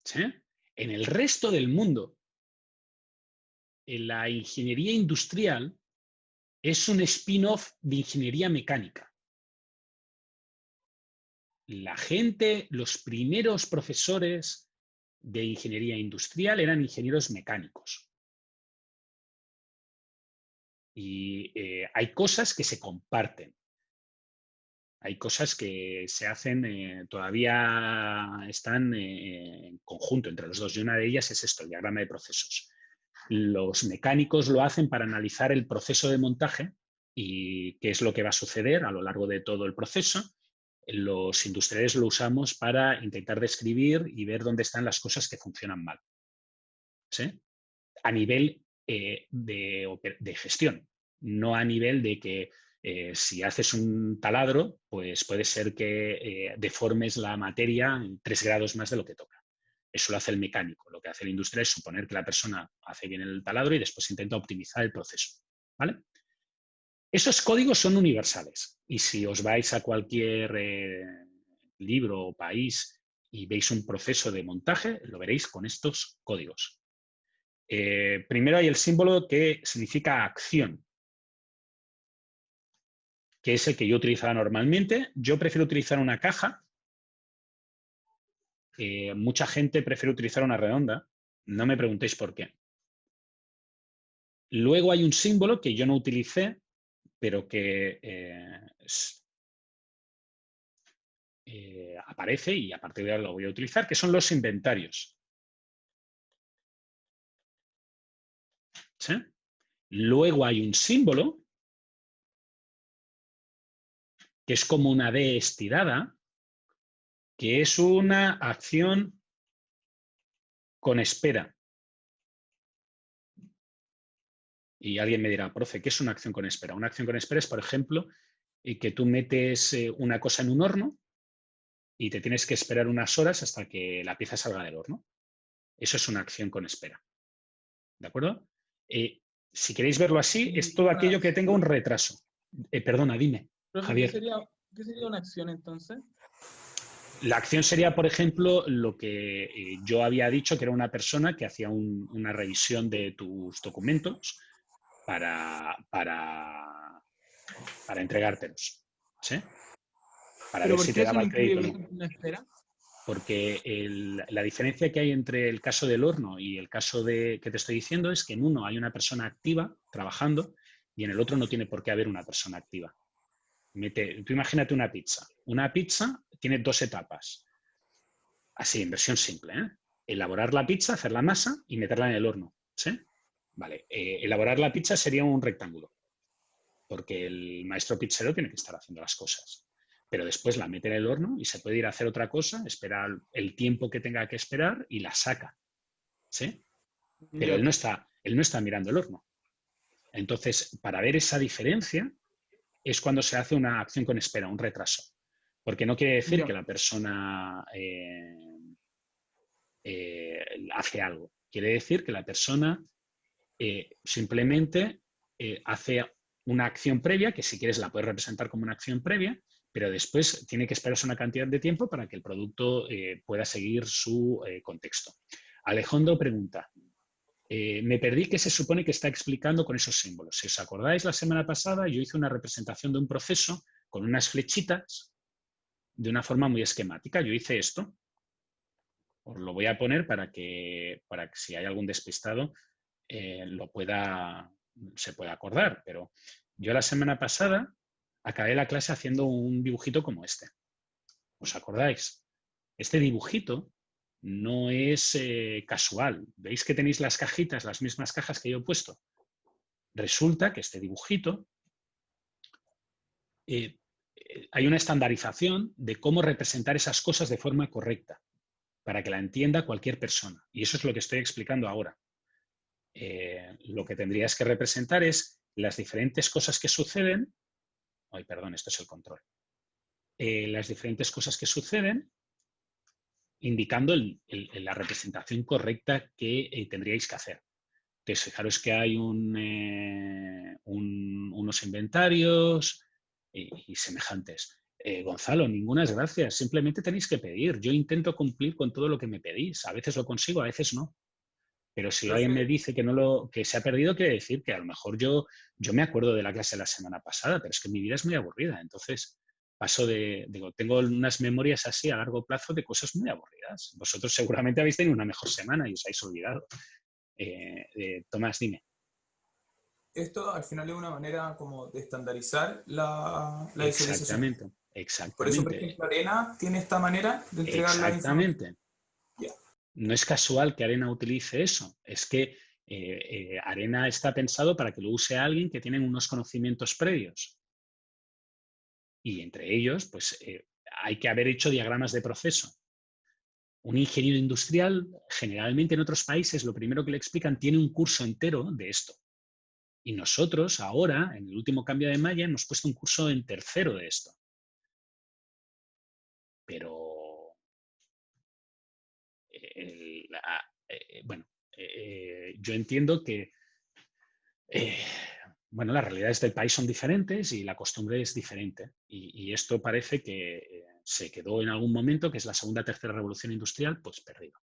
¿Sí? En el resto del mundo, la ingeniería industrial es un spin-off de ingeniería mecánica. La gente, los primeros profesores de ingeniería industrial eran ingenieros mecánicos. Y hay cosas que se comparten. Hay cosas que se hacen, todavía están en conjunto entre los dos. Y una de ellas es esto, el diagrama de procesos. Los mecánicos lo hacen para analizar el proceso de montaje y qué es lo que va a suceder a lo largo de todo el proceso. Los industriales lo usamos para intentar describir y ver dónde están las cosas que funcionan mal, ¿sí? A nivel de gestión, no a nivel de que si haces un taladro, pues puede ser que deformes la materia en 3 grados más de lo que toca. Eso lo hace el mecánico. Lo que hace el industrial es suponer que la persona hace bien el taladro y después intenta optimizar el proceso, ¿vale? Esos códigos son universales y si os vais a cualquier libro o país y veis un proceso de montaje, lo veréis con estos códigos. Primero hay el símbolo que significa acción, que es el que yo utilizaba normalmente. Yo prefiero utilizar una caja. Mucha gente prefiere utilizar una redonda. No me preguntéis por qué. Luego hay un símbolo que yo no utilicé, pero que aparece y a partir de ahora lo voy a utilizar, que son los inventarios. ¿Sí? Luego hay un símbolo que es como una D estirada, que es una acción con espera. Y alguien me dirá, profe, ¿qué es una acción con espera? Una acción con espera es, por ejemplo, que tú metes una cosa en un horno y te tienes que esperar unas horas hasta que la pieza salga del horno. Eso es una acción con espera. ¿De acuerdo? Si queréis verlo así, es todo aquello que tenga un retraso. Perdona, dime, Javier. ¿Qué sería una acción entonces? La acción sería, por ejemplo, lo que yo había dicho, que era una persona que hacía una revisión de tus documentos para entregártelos, ¿sí? Para ver si te daba el crédito o no. Espera? Porque la diferencia que hay entre el caso del horno y el caso que te estoy diciendo es que en uno hay una persona activa trabajando y en el otro no tiene por qué haber una persona activa. Tú imagínate una pizza. Una pizza tiene 2 etapas. Así, en versión simple, ¿eh? Elaborar la pizza, hacer la masa y meterla en el horno, ¿sí? Vale. Elaborar la pizza sería un rectángulo, porque el maestro pizzero tiene que estar haciendo las cosas. Pero después la mete en el horno y se puede ir a hacer otra cosa, esperar el tiempo que tenga que esperar y la saca, ¿sí? Pero él no está mirando el horno. Entonces, para ver esa diferencia es cuando se hace una acción con espera, un retraso. Porque no quiere decir que la persona hace algo. Quiere decir que la persona simplemente hace una acción previa, que si quieres la puedes representar como una acción previa, pero después tiene que esperarse una cantidad de tiempo para que el producto pueda seguir su contexto. Alejandro pregunta, me perdí qué se supone que está explicando con esos símbolos. Si os acordáis, la semana pasada yo hice una representación de un proceso con unas flechitas de una forma muy esquemática. Yo hice esto. Os lo voy a poner para que si hay algún despistado se pueda acordar. Pero yo la semana pasada acabé la clase haciendo un dibujito como este. ¿Os acordáis? Este dibujito no es casual. ¿Veis que tenéis las cajitas, las mismas cajas que yo he puesto? Resulta que este dibujito hay una estandarización de cómo representar esas cosas de forma correcta para que la entienda cualquier persona. Y eso es lo que estoy explicando ahora. Lo que tendrías que representar es las diferentes cosas que suceden. Ay, perdón, esto es el control. Las diferentes cosas que suceden indicando la representación correcta que tendríais que hacer. Entonces, fijaros que hay unos inventarios y semejantes. Gonzalo, ningunas gracias. Simplemente tenéis que pedir. Yo intento cumplir con todo lo que me pedís. A veces lo consigo, a veces no. Pero si alguien me dice que se ha perdido, quiere decir que a lo mejor yo me acuerdo de la clase de la semana pasada, pero es que mi vida es muy aburrida. Entonces, tengo unas memorias así a largo plazo de cosas muy aburridas. Vosotros seguramente habéis tenido una mejor semana y os habéis olvidado. Tomás, dime. Esto al final es una manera como de estandarizar la visualización. Exactamente. Por eso, por ejemplo, Arena tiene esta manera de entregar la información. No es casual que Arena utilice eso. Es que Arena está pensado para que lo use alguien que tiene unos conocimientos previos. Y entre ellos, pues hay que haber hecho diagramas de proceso. Un ingeniero industrial, generalmente en otros países, lo primero que le explican, tiene un curso entero de esto. Y nosotros ahora, en el último cambio de malla, hemos puesto un curso en tercero de esto. Pero, bueno, yo entiendo que bueno, las realidades del país son diferentes y la costumbre es diferente. Y esto parece que se quedó en algún momento, que es la segunda o tercera revolución industrial, pues perdido.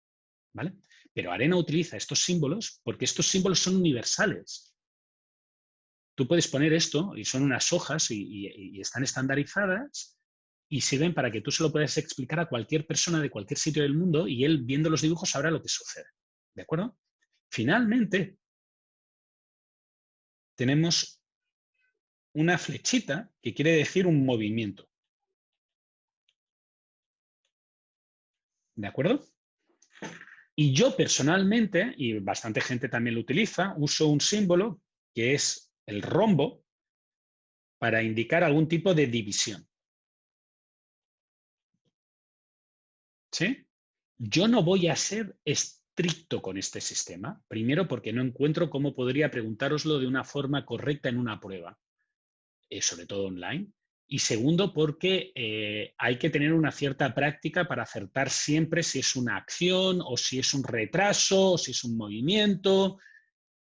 ¿Vale? Pero Arena utiliza estos símbolos porque estos símbolos son universales. Tú puedes poner esto y son unas hojas y están estandarizadas y sirven para que tú se lo puedas explicar a cualquier persona de cualquier sitio del mundo y él, viendo los dibujos, sabrá lo que sucede. ¿De acuerdo? Finalmente, tenemos una flechita que quiere decir un movimiento. ¿De acuerdo? Y yo personalmente, y bastante gente también lo utiliza, uso un símbolo que es el rombo para indicar algún tipo de división. ¿Sí? Yo no voy a ser estricto con este sistema. Primero, porque no encuentro cómo podría preguntároslo de una forma correcta en una prueba, sobre todo online. Y segundo, porque hay que tener una cierta práctica para acertar siempre si es una acción o si es un retraso o si es un movimiento.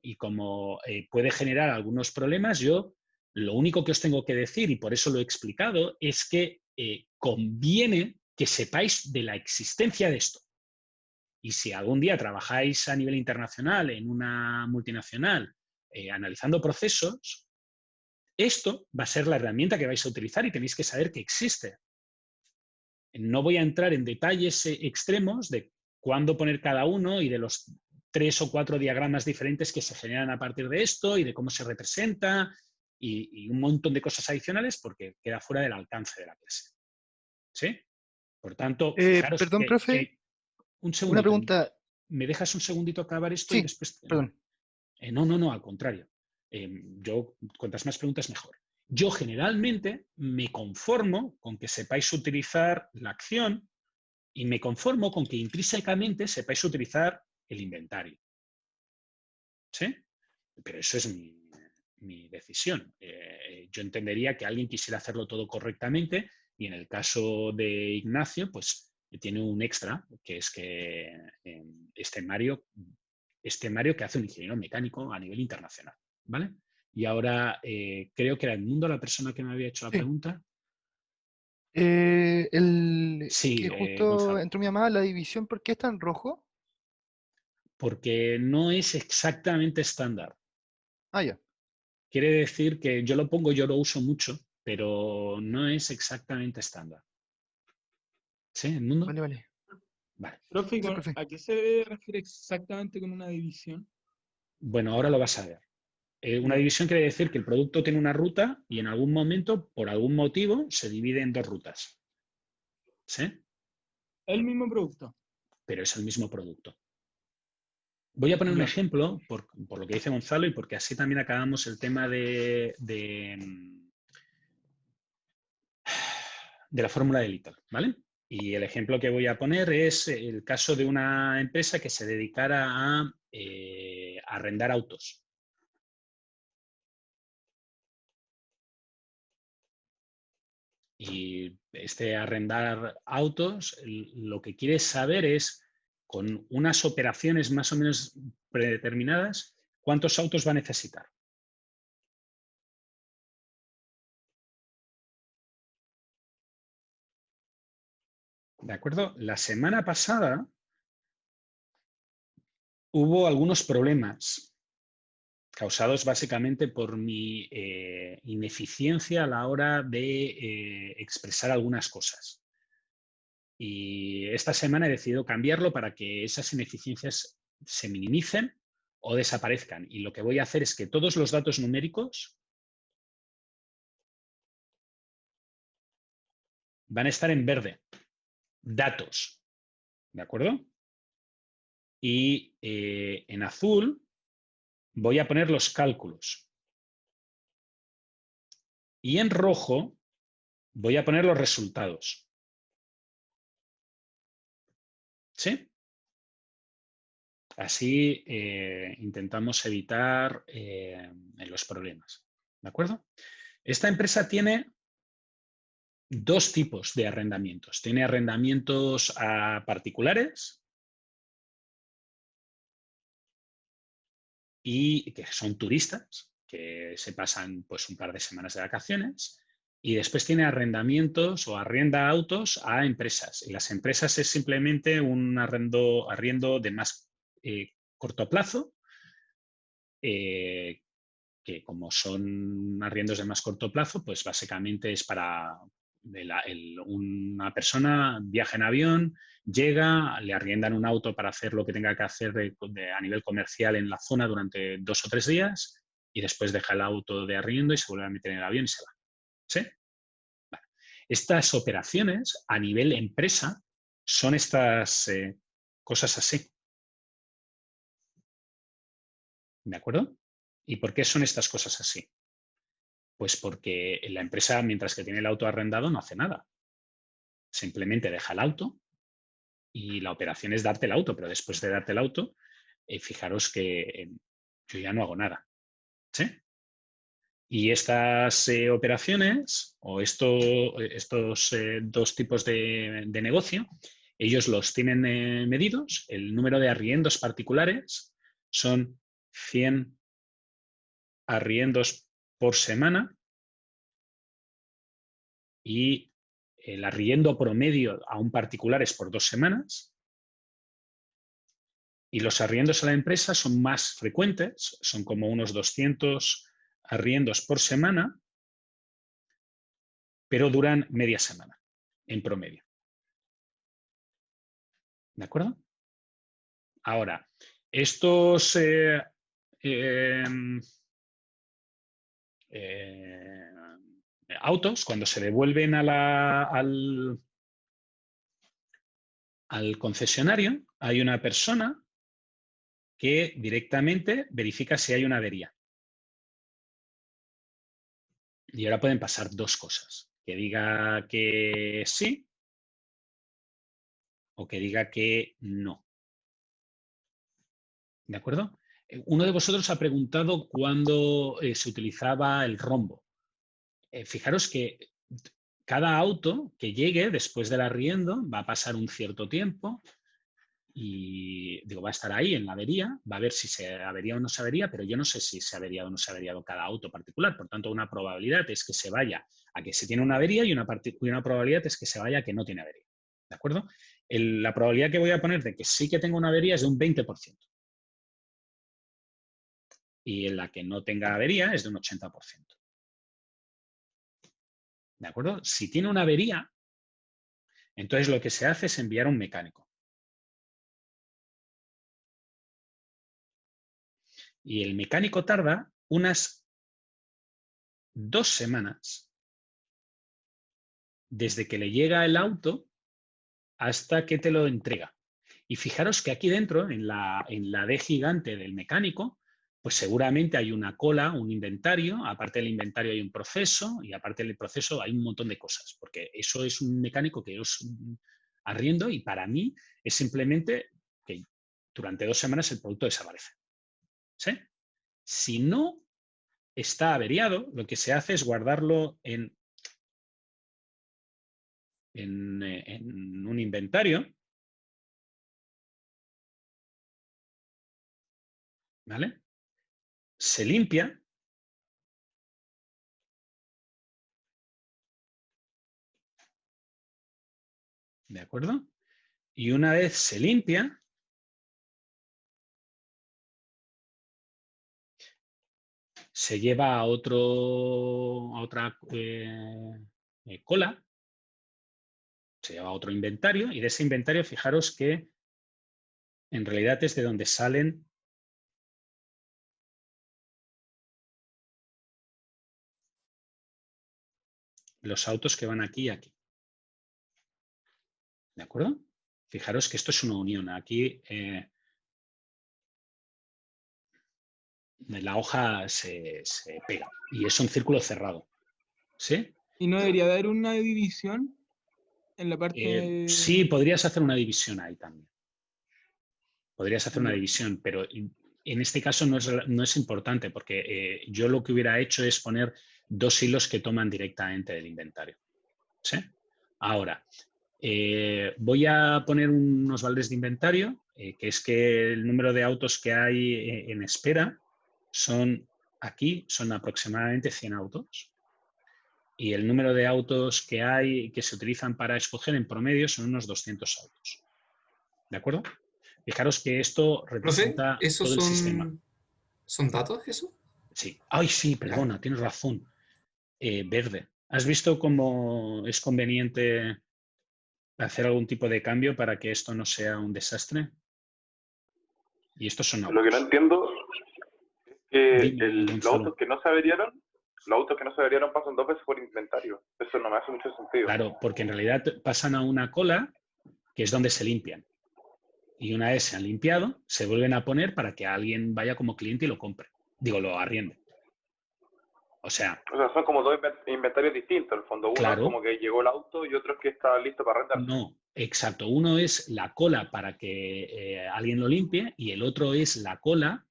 Y como puede generar algunos problemas, yo lo único que os tengo que decir, y por eso lo he explicado, es que conviene que sepáis de la existencia de esto. Y si algún día trabajáis a nivel internacional en una multinacional analizando procesos, esto va a ser la herramienta que vais a utilizar y tenéis que saber que existe. No voy a entrar en detalles extremos de cuándo poner cada uno y de los 3 o 4 diagramas diferentes que se generan a partir de esto y de cómo se representa y un montón de cosas adicionales porque queda fuera del alcance de la clase. ¿Sí? Por tanto, fijaros perdón, profe, un segundito. una pregunta. ¿Me dejas un segundito acabar esto? Sí, y después? perdón. No, al contrario. Yo, cuantas más preguntas, mejor. Yo generalmente me conformo con que sepáis utilizar la acción y me conformo con que intrínsecamente sepáis utilizar el inventario. ¿Sí? Pero eso es mi decisión. Yo entendería que alguien quisiera hacerlo todo correctamente y en el caso de Ignacio, pues tiene un extra, que es que este Mario que hace un ingeniero mecánico a nivel internacional. ¿Vale? Y ahora creo que era Edmundo la persona que me había hecho la pregunta. Sí, Que justo Gonzalo. entró mi llamada, la división, ¿por qué está en rojo? Porque no es exactamente estándar. Ah, ya. Quiere decir que yo lo pongo, yo lo uso mucho, pero no es exactamente estándar. ¿Sí, Edmundo? Vale. Profe, Sí, profe. ¿a qué se refiere exactamente con una división? Bueno, ahora lo vas a ver. Una división quiere decir que el producto tiene una ruta y en algún momento, por algún motivo, se divide en 2 rutas. ¿Sí? El mismo producto. Pero es el mismo producto. Voy a poner un Ya. ejemplo por lo que dice Gonzalo y porque así también acabamos el tema de la fórmula de Little, ¿vale? Y el ejemplo que voy a poner es el caso de una empresa que se dedicara a arrendar autos. Y este arrendar autos, lo que quiere saber es, con unas operaciones más o menos predeterminadas, ¿cuántos autos va a necesitar? ¿De acuerdo? La semana pasada hubo algunos problemas causados básicamente por mi ineficiencia a la hora de expresar algunas cosas. Y esta semana he decidido cambiarlo para que esas ineficiencias se minimicen o desaparezcan. Y lo que voy a hacer es que todos los datos numéricos van a estar en verde. Datos. ¿De acuerdo? Y en azul voy a poner los cálculos. Y en rojo voy a poner los resultados. ¿Sí? Así intentamos evitar los problemas. ¿De acuerdo? Esta empresa tiene dos tipos de arrendamientos. Tiene arrendamientos a particulares y que son turistas, que se pasan pues un par de semanas de vacaciones. Y después tiene arrendamientos o arrienda autos a empresas. Y las empresas es simplemente un arriendo de más corto plazo, que como son arriendos de más corto plazo, pues básicamente es para una persona viaja en avión, llega, le arriendan un auto para hacer lo que tenga que hacer a nivel comercial en la zona durante 2 o 3 días y después deja el auto de arriendo y se vuelve a meter en el avión y se va. ¿Sí? Vale. Estas operaciones a nivel empresa son estas cosas así. ¿De acuerdo? ¿Y por qué son estas cosas así? Pues porque la empresa, mientras que tiene el auto arrendado, no hace nada. Simplemente deja el auto y la operación es darte el auto, pero después de darte el auto, fijaros que yo ya no hago nada. ¿Sí? Y estas operaciones o estos dos tipos de negocio, ellos los tienen medidos. El número de arriendos particulares son 100 arriendos por semana y el arriendo promedio a un particular es por 2 semanas. Y los arriendos a la empresa son más frecuentes, son como unos 200 arriendos por semana, pero duran media semana en promedio. ¿De acuerdo? Ahora, estos autos, cuando se devuelven al concesionario, hay una persona que directamente verifica si hay una avería. Y ahora pueden pasar dos cosas. Que diga que sí o que diga que no. ¿De acuerdo? Uno de vosotros ha preguntado cuándo se utilizaba el rombo. Fijaros que cada auto que llegue después del arriendo va a pasar un cierto tiempo y va a estar ahí en la avería, va a ver si se avería o no se avería, pero yo no sé si se ha averiado o no se ha averiado cada auto particular. Por tanto, una probabilidad es que se vaya a que se tiene una avería y una probabilidad es que se vaya a que no tiene avería. ¿De acuerdo? La probabilidad que voy a poner de que sí que tenga una avería es de un 20%. Y en la que no tenga avería es de un 80%. ¿De acuerdo? Si tiene una avería, entonces lo que se hace es enviar a un mecánico. Y el mecánico tarda unas 2 semanas desde que le llega el auto hasta que te lo entrega. Y fijaros que aquí dentro, en la D gigante del mecánico, pues seguramente hay una cola, un inventario, aparte del inventario hay un proceso y aparte del proceso hay un montón de cosas, porque eso es un mecánico que os arriendo y para mí es simplemente que durante 2 semanas el producto desaparece. ¿Sí? Si no está averiado, lo que se hace es guardarlo en un inventario. ¿Vale? Se limpia. ¿De acuerdo? Y una vez se limpia, se lleva a otra cola, se lleva a otro inventario y de ese inventario fijaros que en realidad es de donde salen los autos que van aquí y aquí. ¿De acuerdo? Fijaros que esto es una unión. Aquí la hoja se pega y es un círculo cerrado. ¿Sí? ¿Y no debería haber una división en la parte...? Sí, podrías hacer una división ahí también. Podrías hacer una Ya. división, pero en este caso no es importante porque yo lo que hubiera hecho es poner 2 hilos que toman directamente del inventario. ¿Sí? Ahora, voy a poner unos valores de inventario, que es que el número de autos que hay en espera son aproximadamente 100 autos. Y el número de autos que hay que se utilizan para escoger en promedio son unos 200 autos. ¿De acuerdo? Fijaros que esto representa todo el sistema. ¿Son datos eso? Sí. Ay, sí, perdona, tienes razón. Verde. ¿Has visto cómo es conveniente hacer algún tipo de cambio para que esto no sea un desastre? Y estos son autos. Lo que no entiendo es que Dime, los Gonzalo. autos que no se averiaron pasan 2 veces por inventario. Eso no me hace mucho sentido. Claro, porque en realidad pasan a una cola que es donde se limpian. Y una vez se han limpiado, se vuelven a poner para que alguien vaya como cliente y lo compre. Digo, lo arriende. O sea, son como 2 inventarios distintos. En el fondo, uno claro. es como que llegó el auto y otro es que está listo para arrendar. No, exacto. Uno es la cola para que alguien lo limpie y el otro es la cola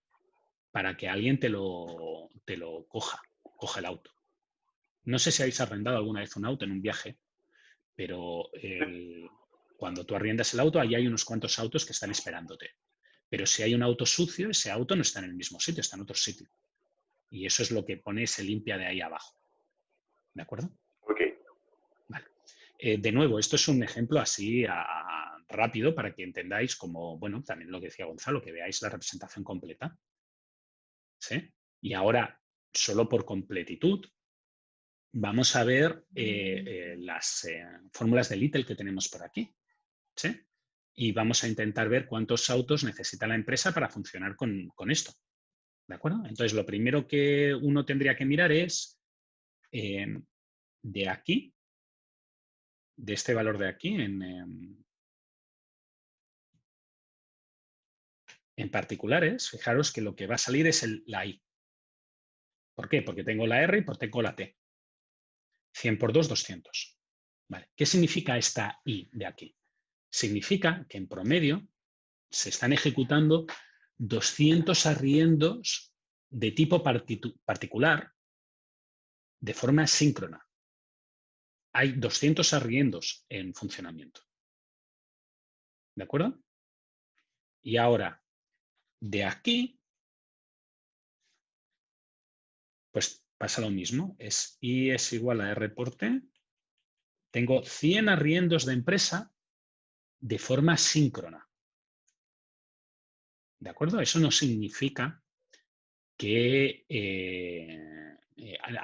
para que alguien te lo coja el auto. No sé si habéis arrendado alguna vez un auto en un viaje, pero cuando tú arriendas el auto, ahí hay unos cuantos autos que están esperándote. Pero si hay un auto sucio, ese auto no está en el mismo sitio, está en otro sitio. Y eso es lo que pone se limpia de ahí abajo. ¿De acuerdo? Ok. Vale. De nuevo, esto es un ejemplo así rápido para que entendáis como, bueno, también lo que decía Gonzalo, que veáis la representación completa. ¿Sí? Y ahora, solo por completitud, vamos a ver las fórmulas de Little que tenemos por aquí. ¿Sí? Y vamos a intentar ver cuántos autos necesita la empresa para funcionar con esto. ¿De acuerdo? Entonces, lo primero que uno tendría que mirar es de aquí, de este valor de aquí, en particulares, fijaros que lo que va a salir es la I. ¿Por qué? Porque tengo la R y porque tengo la T. 100 por 2, 200. Vale. ¿Qué significa esta I de aquí? Significa que en promedio se están ejecutando 200 arriendos de tipo particular de forma síncrona. Hay 200 arriendos en funcionamiento. ¿De acuerdo? Y ahora, de aquí, pues pasa lo mismo. I es igual a R por T. Tengo 100 arriendos de empresa de forma síncrona. ¿De acuerdo? Eso no significa que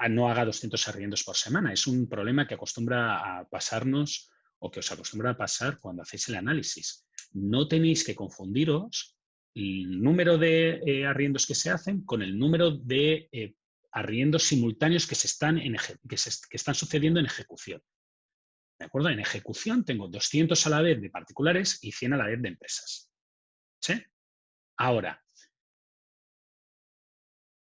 no haga 200 arriendos por semana. Es un problema que acostumbra a pasarnos o que os acostumbra a pasar cuando hacéis el análisis. No tenéis que confundiros el número de arriendos que se hacen con el número de arriendos simultáneos que están sucediendo en ejecución. ¿De acuerdo? En ejecución tengo 200 a la vez de particulares y 100 a la vez de empresas. ¿Sí? Ahora,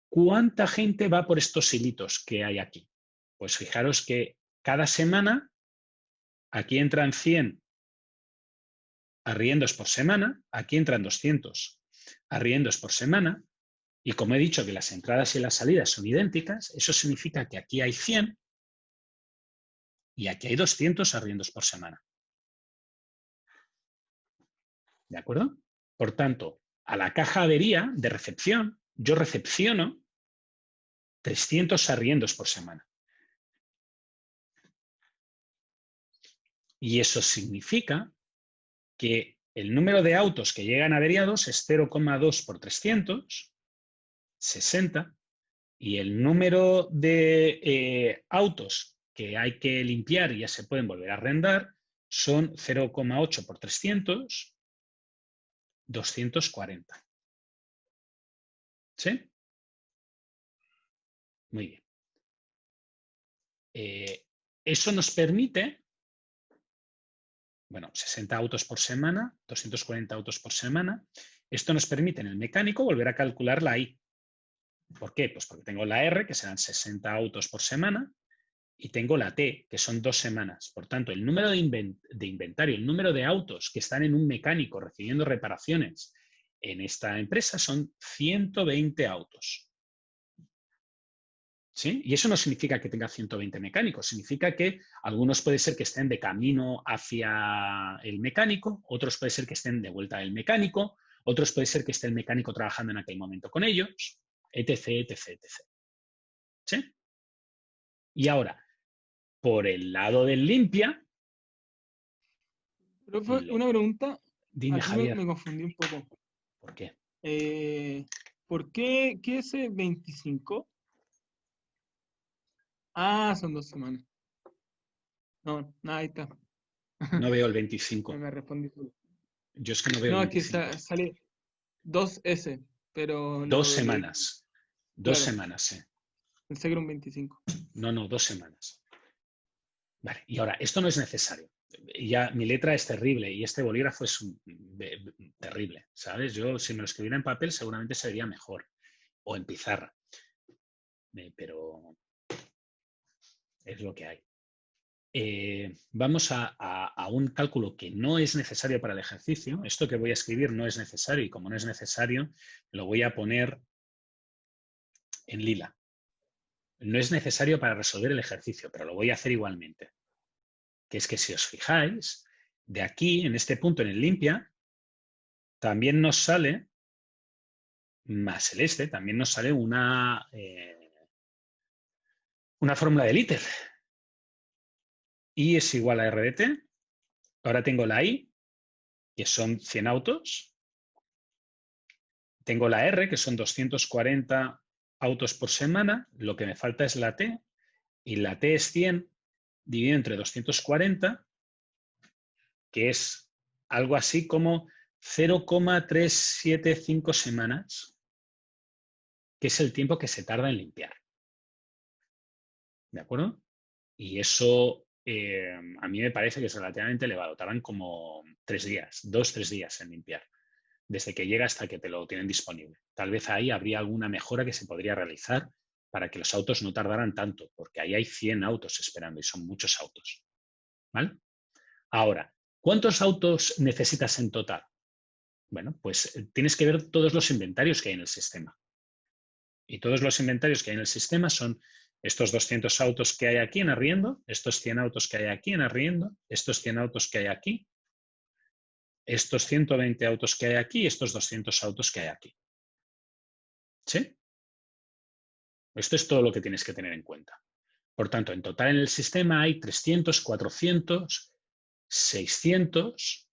¿cuánta gente va por estos hilitos que hay aquí? Pues fijaros que cada semana aquí entran 100 arriendos por semana, aquí entran 200 arriendos por semana, y como he dicho que las entradas y las salidas son idénticas, eso significa que aquí hay 100 y aquí hay 200 arriendos por semana. ¿De acuerdo? Por tanto, a la caja avería de recepción, yo recepciono 300 arriendos por semana. Y eso significa que el número de autos que llegan averiados es 0,2 por 300, 60, y el número de autos que hay que limpiar y ya se pueden volver a arrendar son 0,8 por 300, 240. ¿Sí? Muy bien. Eso nos permite, bueno, 60 autos por semana, 240 autos por semana. Esto nos permite en el mecánico volver a calcular la I. ¿Por qué? Pues porque tengo la R, que serán 60 autos por semana, y tengo la T, que son 2 semanas. Por tanto, el número de inventario, el número de autos que están en un mecánico recibiendo reparaciones en esta empresa son 120 autos. ¿Sí? Y eso no significa que tenga 120 mecánicos, significa que algunos puede ser que estén de camino hacia el mecánico, otros puede ser que estén de vuelta del mecánico, otros puede ser que esté el mecánico trabajando en aquel momento con ellos, etc, etc, etc. ¿Sí? Y ahora, por el lado del limpia... Profe, una pregunta. Dime, Aquí Javier. me confundí un poco. ¿Por qué? ¿Por qué ese 25? Ah, son 2 semanas. No, ahí está. No veo el 25. Me respondí solo. Yo es que no veo No, el es que 25. sale 2S, pero... 2 semanas. 2 Claro. semanas, sí. Pensé que era un 25. No, 2 semanas. Vale, y ahora, esto no es necesario. Ya mi letra es terrible y este bolígrafo es terrible, ¿sabes? Yo, si me lo escribiera en papel, seguramente sería mejor. O en pizarra. Pero es lo que hay. Vamos a un cálculo que no es necesario para el ejercicio. Esto que voy a escribir no es necesario y como no es necesario, lo voy a poner en lila. No es necesario para resolver el ejercicio, pero lo voy a hacer igualmente. Que es que si os fijáis, de aquí, en este punto, en el limpia, también nos sale, más el este, también nos sale una fórmula de Liter. I es igual a R de T. Ahora tengo la I, que son 100 autos. Tengo la R, que son 240 autos por semana. Lo que me falta es la T. Y la T es 100 dividido entre 240, que es algo así como 0,375 semanas, que es el tiempo que se tarda en limpiar. ¿De acuerdo? Y eso a mí me parece que es relativamente elevado. Tardan como 3 días, 2-3 días en limpiar, desde que llega hasta que te lo tienen disponible. Tal vez ahí habría alguna mejora que se podría realizar para que los autos no tardaran tanto, porque ahí hay 100 autos esperando y son muchos autos. ¿Vale? Ahora, ¿cuántos autos necesitas en total? Bueno, pues tienes que ver todos los inventarios que hay en el sistema. Y todos los inventarios que hay en el sistema son estos 200 autos que hay aquí en arriendo, estos 100 autos que hay aquí en arriendo, estos 100 autos que hay aquí, estos 120 autos que hay aquí y estos 200 autos que hay aquí. ¿Sí? Esto es todo lo que tienes que tener en cuenta. Por tanto, en total en el sistema hay 300, 400, 600,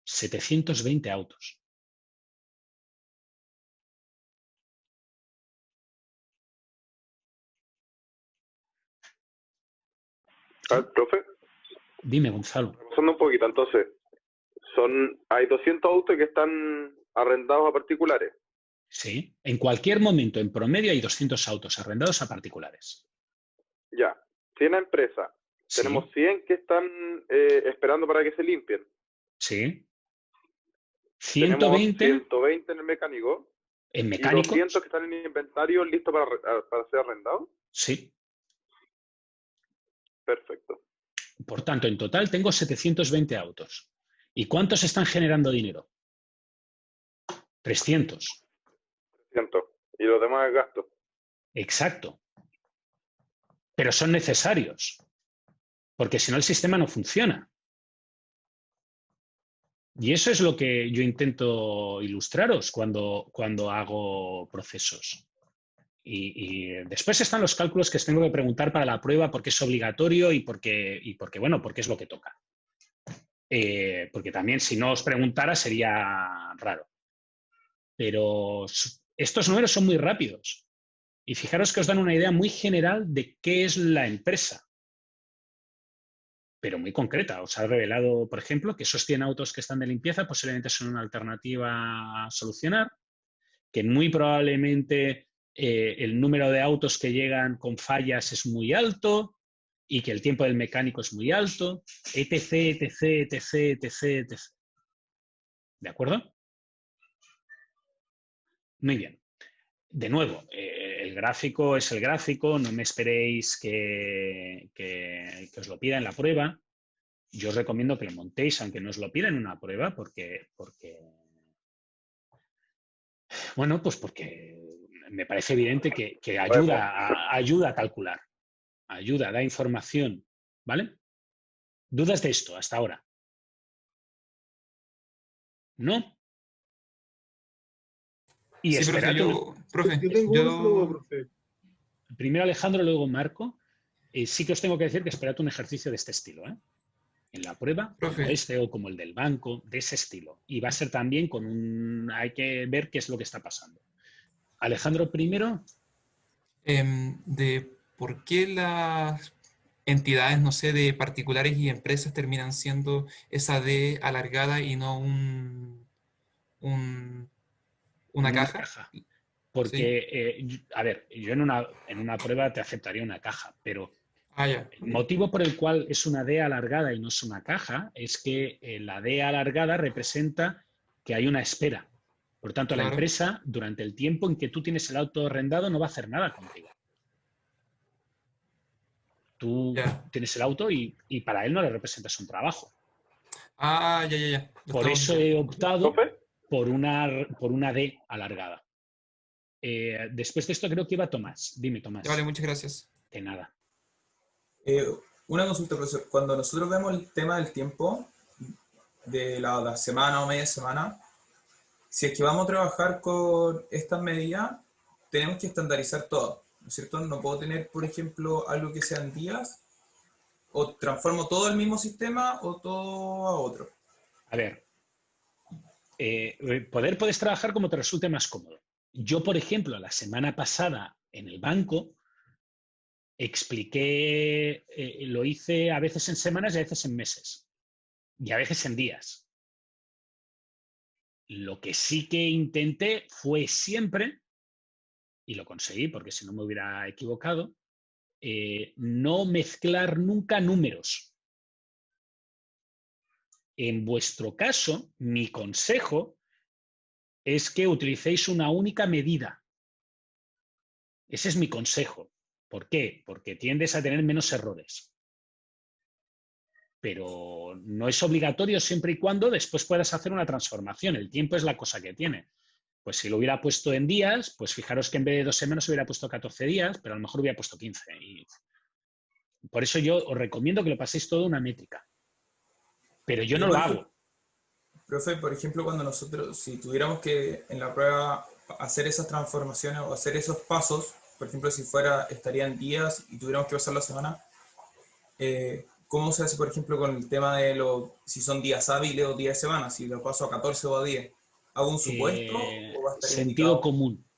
720 autos. Profe. Dime, Gonzalo. Pasando un poquito, entonces, hay 200 autos que están arrendados a particulares. Sí, en cualquier momento, en promedio, hay 200 autos arrendados a particulares. Ya, 100 empresas. Sí. Tenemos 100 que están esperando para que se limpien. Sí. Tenemos 120 120 en el mecánico. en mecánicos. ¿Y 200 que están en el inventario listos para ser arrendados? Sí. Perfecto. Por tanto, en total tengo 720 autos. ¿Y cuántos están generando dinero? 300. 300. Y los demás es gasto. Exacto. Pero son necesarios. Porque si no, el sistema no funciona. Y eso es lo que yo intento ilustraros cuando hago procesos. Y después están los cálculos que os tengo que preguntar para la prueba porque es obligatorio y porque es lo que toca. Porque también si no os preguntara sería raro. Pero estos números son muy rápidos. Y fijaros que os dan una idea muy general de qué es la empresa. Pero muy concreta. Os ha revelado, por ejemplo, que esos 100 autos que están de limpieza posiblemente son una alternativa a solucionar, que muy probablemente el número de autos que llegan con fallas es muy alto y que el tiempo del mecánico es muy alto, etc, etc, etc, etc, etc. ¿De acuerdo? Muy bien. De nuevo, el gráfico es el gráfico, no me esperéis que os lo pida en la prueba. Yo os recomiendo que lo montéis, aunque no os lo pida en una prueba, porque bueno, pues porque me parece evidente que ayuda a calcular, ayuda, da información, ¿vale? ¿Dudas de esto hasta ahora? ¿No? Y Sí, profe, Yo tengo una duda, profe. Primero Alejandro, luego Marco. Sí que os tengo que decir que esperad un ejercicio de este estilo, ¿eh? En la prueba, como este o como el del banco, de ese estilo. Y va a ser también con hay que ver qué es lo que está pasando. Alejandro, primero. De por qué las entidades, no sé, de particulares y empresas terminan siendo esa D alargada y no una caja. Porque, ¿sí? A ver, yo en una prueba te aceptaría una caja, pero el motivo por el cual es una D alargada y no es una caja es que la D alargada representa que hay una espera. Por tanto, la empresa, durante el tiempo en que tú tienes el auto arrendado, no va a hacer nada contigo. Tú tienes el auto y para él no le representas un trabajo. Por eso he optado por una D alargada. Después de esto creo que iba Tomás. Dime, Tomás. Vale, muchas gracias. De nada. Una consulta, profesor. Cuando nosotros vemos el tema del tiempo, de la semana o media semana, si es que vamos a trabajar con estas medidas, tenemos que estandarizar todo, ¿no es cierto? No puedo tener, por ejemplo, algo que sean días, o transformo todo al mismo sistema o todo a otro. A ver, puedes trabajar como te resulte más cómodo. Yo, por ejemplo, la semana pasada en el banco expliqué, lo hice a veces en semanas y a veces en meses y a veces en días. Lo que sí que intenté fue siempre, y lo conseguí porque si no me hubiera equivocado, no mezclar nunca números. En vuestro caso, mi consejo es que utilicéis una única medida. Ese es mi consejo. ¿Por qué? Porque tiendes a tener menos errores. Pero no es obligatorio siempre y cuando después puedas hacer una transformación. El tiempo es la cosa que tiene. Pues si lo hubiera puesto en días, pues fijaros que en vez de 2 semanas hubiera puesto 14 días, pero a lo mejor hubiera puesto 15. Y por eso yo os recomiendo que lo paséis todo una métrica. Pero yo no lo hago. Profe, por ejemplo, cuando nosotros, si tuviéramos que en la prueba hacer esas transformaciones o hacer esos pasos, por ejemplo, si estarían días y tuviéramos que pasar la semana, ¿cómo se hace, por ejemplo, con el tema de si son días hábiles o días de semana? Si lo paso a 14 o a 10, ¿hago un supuesto o va a estar sentido indicado? Común.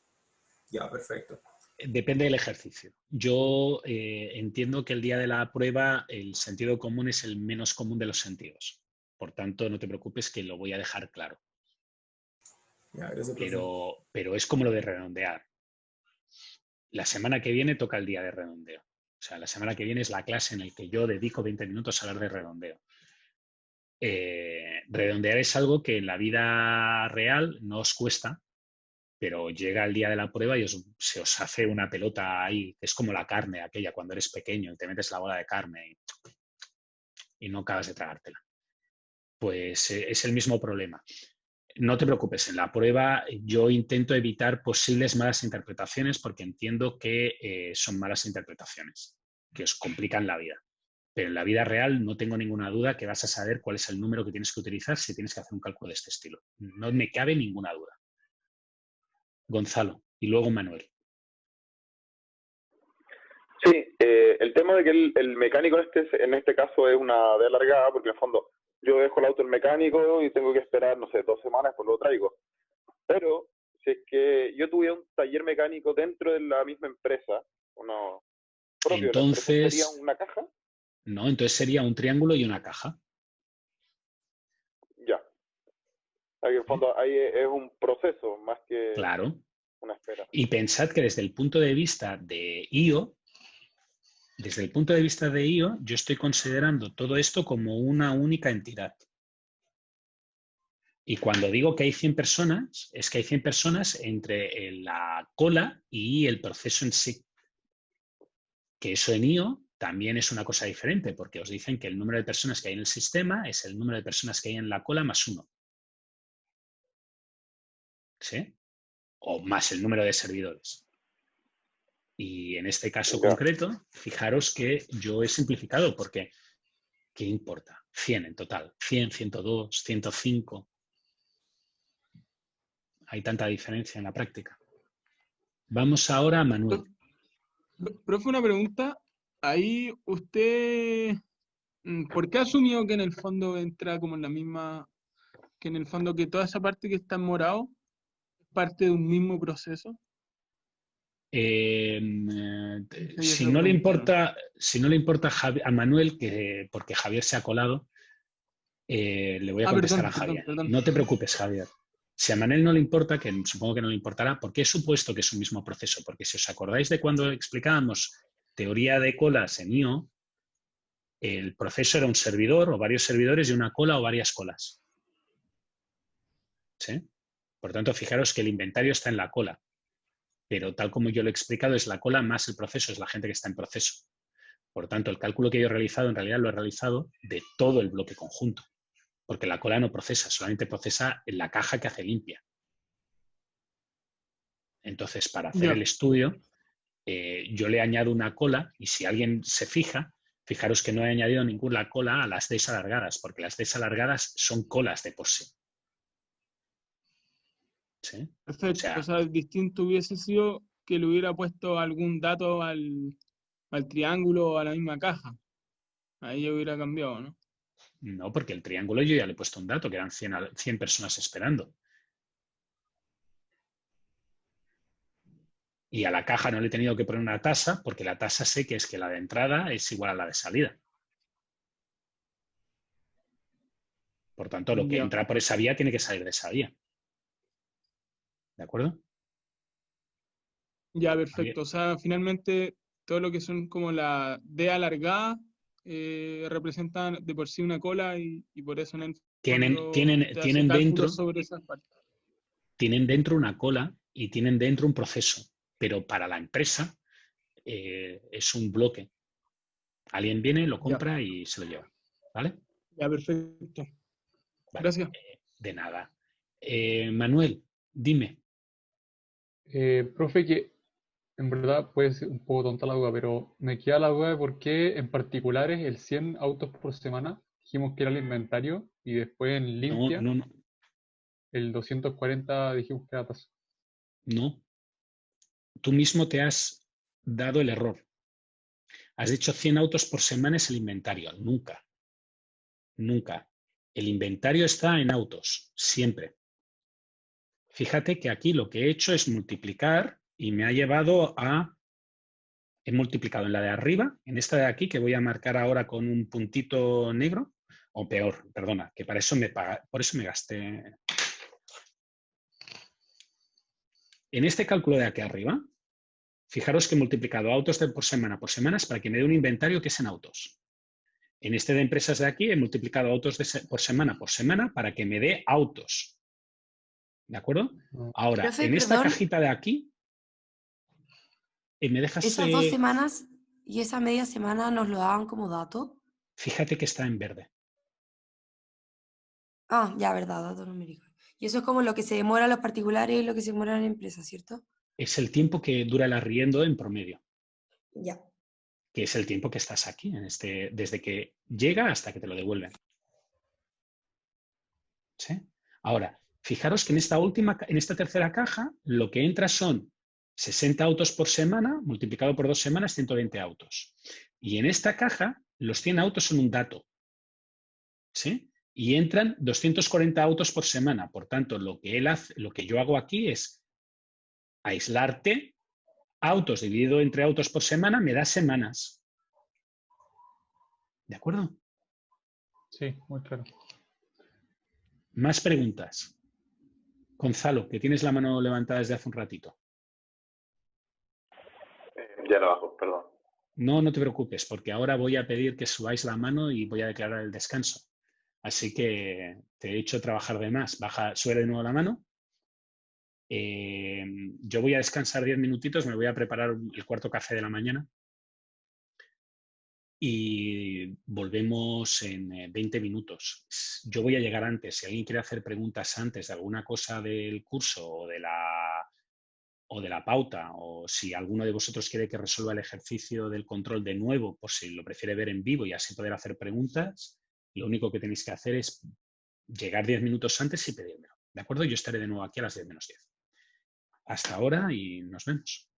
Ya, perfecto. Depende del ejercicio. Yo entiendo que el día de la prueba el sentido común es el menos común de los sentidos. Por tanto, no te preocupes que lo voy a dejar claro. Ya, gracias, pero es como lo de redondear. La semana que viene toca el día de redondeo. O sea, la semana que viene es la clase en la que yo dedico 20 minutos a hablar de redondeo. Redondear es algo que en la vida real no os cuesta, pero llega el día de la prueba y se os hace una pelota ahí, que es como la carne aquella cuando eres pequeño y te metes la bola de carne y no acabas de tragártela. Pues es el mismo problema. No te preocupes, en la prueba yo intento evitar posibles malas interpretaciones porque entiendo que son malas interpretaciones, que os complican la vida. Pero en la vida real no tengo ninguna duda que vas a saber cuál es el número que tienes que utilizar si tienes que hacer un cálculo de este estilo. No me cabe ninguna duda. Gonzalo y luego Manuel. Sí, el tema de que el mecánico en este caso es una D alargada, porque en el fondo yo dejo el auto en mecánico y tengo que esperar, no sé, 2 semanas, pues lo traigo. Pero si es que yo tuviera un taller mecánico dentro de la misma empresa, uno propio, entonces, ¿la empresa sería una caja? No, entonces sería un triángulo y una caja. Ya. En el fondo ahí es un proceso más que una espera. Y pensad que desde el punto de vista de IO, yo estoy considerando todo esto como una única entidad. Y cuando digo que hay 100 personas, es que hay 100 personas entre la cola y el proceso en sí. Que eso en IO también es una cosa diferente, porque os dicen que el número de personas que hay en el sistema es el número de personas que hay en la cola más 1. ¿Sí? O más el número de servidores. Y en este caso concreto, fijaros que yo he simplificado porque, ¿qué importa? 100 en total. 100, 102, 105. Hay tanta diferencia en la práctica. Vamos ahora a Manuel. Profe, una pregunta. Ahí usted, ¿por qué asumió que en el fondo entra como en la misma, que en el fondo que toda esa parte que está en morado es parte de un mismo proceso? Si no le importa a Manuel, porque Javier se ha colado, le voy a contestar a Javier. Perdón. No te preocupes, Javier. Si a Manuel no le importa, que supongo que no le importará, ¿por qué he supuesto que es un mismo proceso? Porque si os acordáis de cuando explicábamos teoría de colas en IO, el proceso era un servidor o varios servidores y una cola o varias colas. ¿Sí? Por tanto, fijaros que el inventario está en la cola. Pero tal como yo lo he explicado, es la cola más el proceso, es la gente que está en proceso. Por tanto, el cálculo que yo he realizado, en realidad lo he realizado de todo el bloque conjunto. Porque la cola no procesa, solamente procesa en la caja que hace limpia. Entonces, para hacer el estudio, yo le añado una cola y si alguien se fija, fijaros que no he añadido ninguna cola a las Ds alargadas, porque las Ds alargadas son colas de por sí. ¿Sí? Perfecto. O sea, distinto hubiese sido que le hubiera puesto algún dato al triángulo o a la misma caja. Ahí ya hubiera cambiado, ¿no? No, porque el triángulo yo ya le he puesto un dato, que eran 100 personas esperando. Y a la caja no le he tenido que poner una tasa, porque la tasa sé que es que la de entrada es igual a la de salida. Por tanto, lo que entra por esa vía tiene que salir de esa vía. ¿De acuerdo? Ya, perfecto. O sea, finalmente todo lo que son como la D alargada representan de por sí una cola y por eso en el tienen dentro sobre esas partes. Tienen dentro una cola y tienen dentro un proceso, pero para la empresa es un bloque. Alguien viene, lo compra y se lo lleva. ¿Vale? Ya, perfecto. Vale. Gracias. De nada. Manuel, dime. Profe, que en verdad puede ser un poco tonta la duda, pero me queda la duda de por qué en particulares el 100 autos por semana, dijimos que era el inventario, y después en limpia, No. el 240 dijimos que era tasa. No. Tú mismo te has dado el error. Has dicho 100 autos por semana es el inventario. Nunca. Nunca. El inventario está en autos, siempre. Fíjate que aquí lo que he hecho es multiplicar y me ha llevado a... He multiplicado en la de arriba, en esta de aquí, que voy a marcar ahora con un puntito negro, o peor, perdona, que para eso por eso me gasté... En este cálculo de aquí arriba, fijaros que he multiplicado autos por semanas para que me dé un inventario que es en autos. En este de empresas de aquí he multiplicado autos por semana para que me dé autos. ¿De acuerdo? Ahora, Profe, en esta perdón. cajita de aquí, me dejas... Esas 2 semanas y esa media semana nos lo daban como dato. Fíjate que está en verde. Ah, ya, verdad, dato numérico. Y eso es como lo que se demora en los particulares y lo que se demora en empresas, ¿cierto? Es el tiempo que dura el arriendo en promedio. Ya. Que es el tiempo que estás aquí, desde que llega hasta que te lo devuelven. ¿Sí? Ahora, fijaros que en esta tercera caja, lo que entra son 60 autos por semana, multiplicado por 2 semanas, 120 autos. Y en esta caja, los 100 autos son un dato. ¿Sí? Y entran 240 autos por semana. Por tanto, lo que yo hago aquí es aislarte. Autos dividido entre autos por semana me da semanas. ¿De acuerdo? Sí, muy claro. Más preguntas. Gonzalo, que tienes la mano levantada desde hace un ratito. Ya la bajo, perdón. No te preocupes, porque ahora voy a pedir que subáis la mano y voy a declarar el descanso. Así que te he hecho trabajar de más. Sube de nuevo la mano. Yo voy a descansar 10 minutitos, me voy a preparar el cuarto café de la mañana y volvemos en 20 minutos. Yo voy a llegar antes. Si alguien quiere hacer preguntas antes de alguna cosa del curso o de la pauta, o si alguno de vosotros quiere que resuelva el ejercicio del control de nuevo, por si lo prefiere ver en vivo y así poder hacer preguntas, lo único que tenéis que hacer es llegar 10 minutos antes y pedírmelo. ¿De acuerdo? Yo estaré de nuevo aquí a las 10 menos 10. Hasta ahora y nos vemos.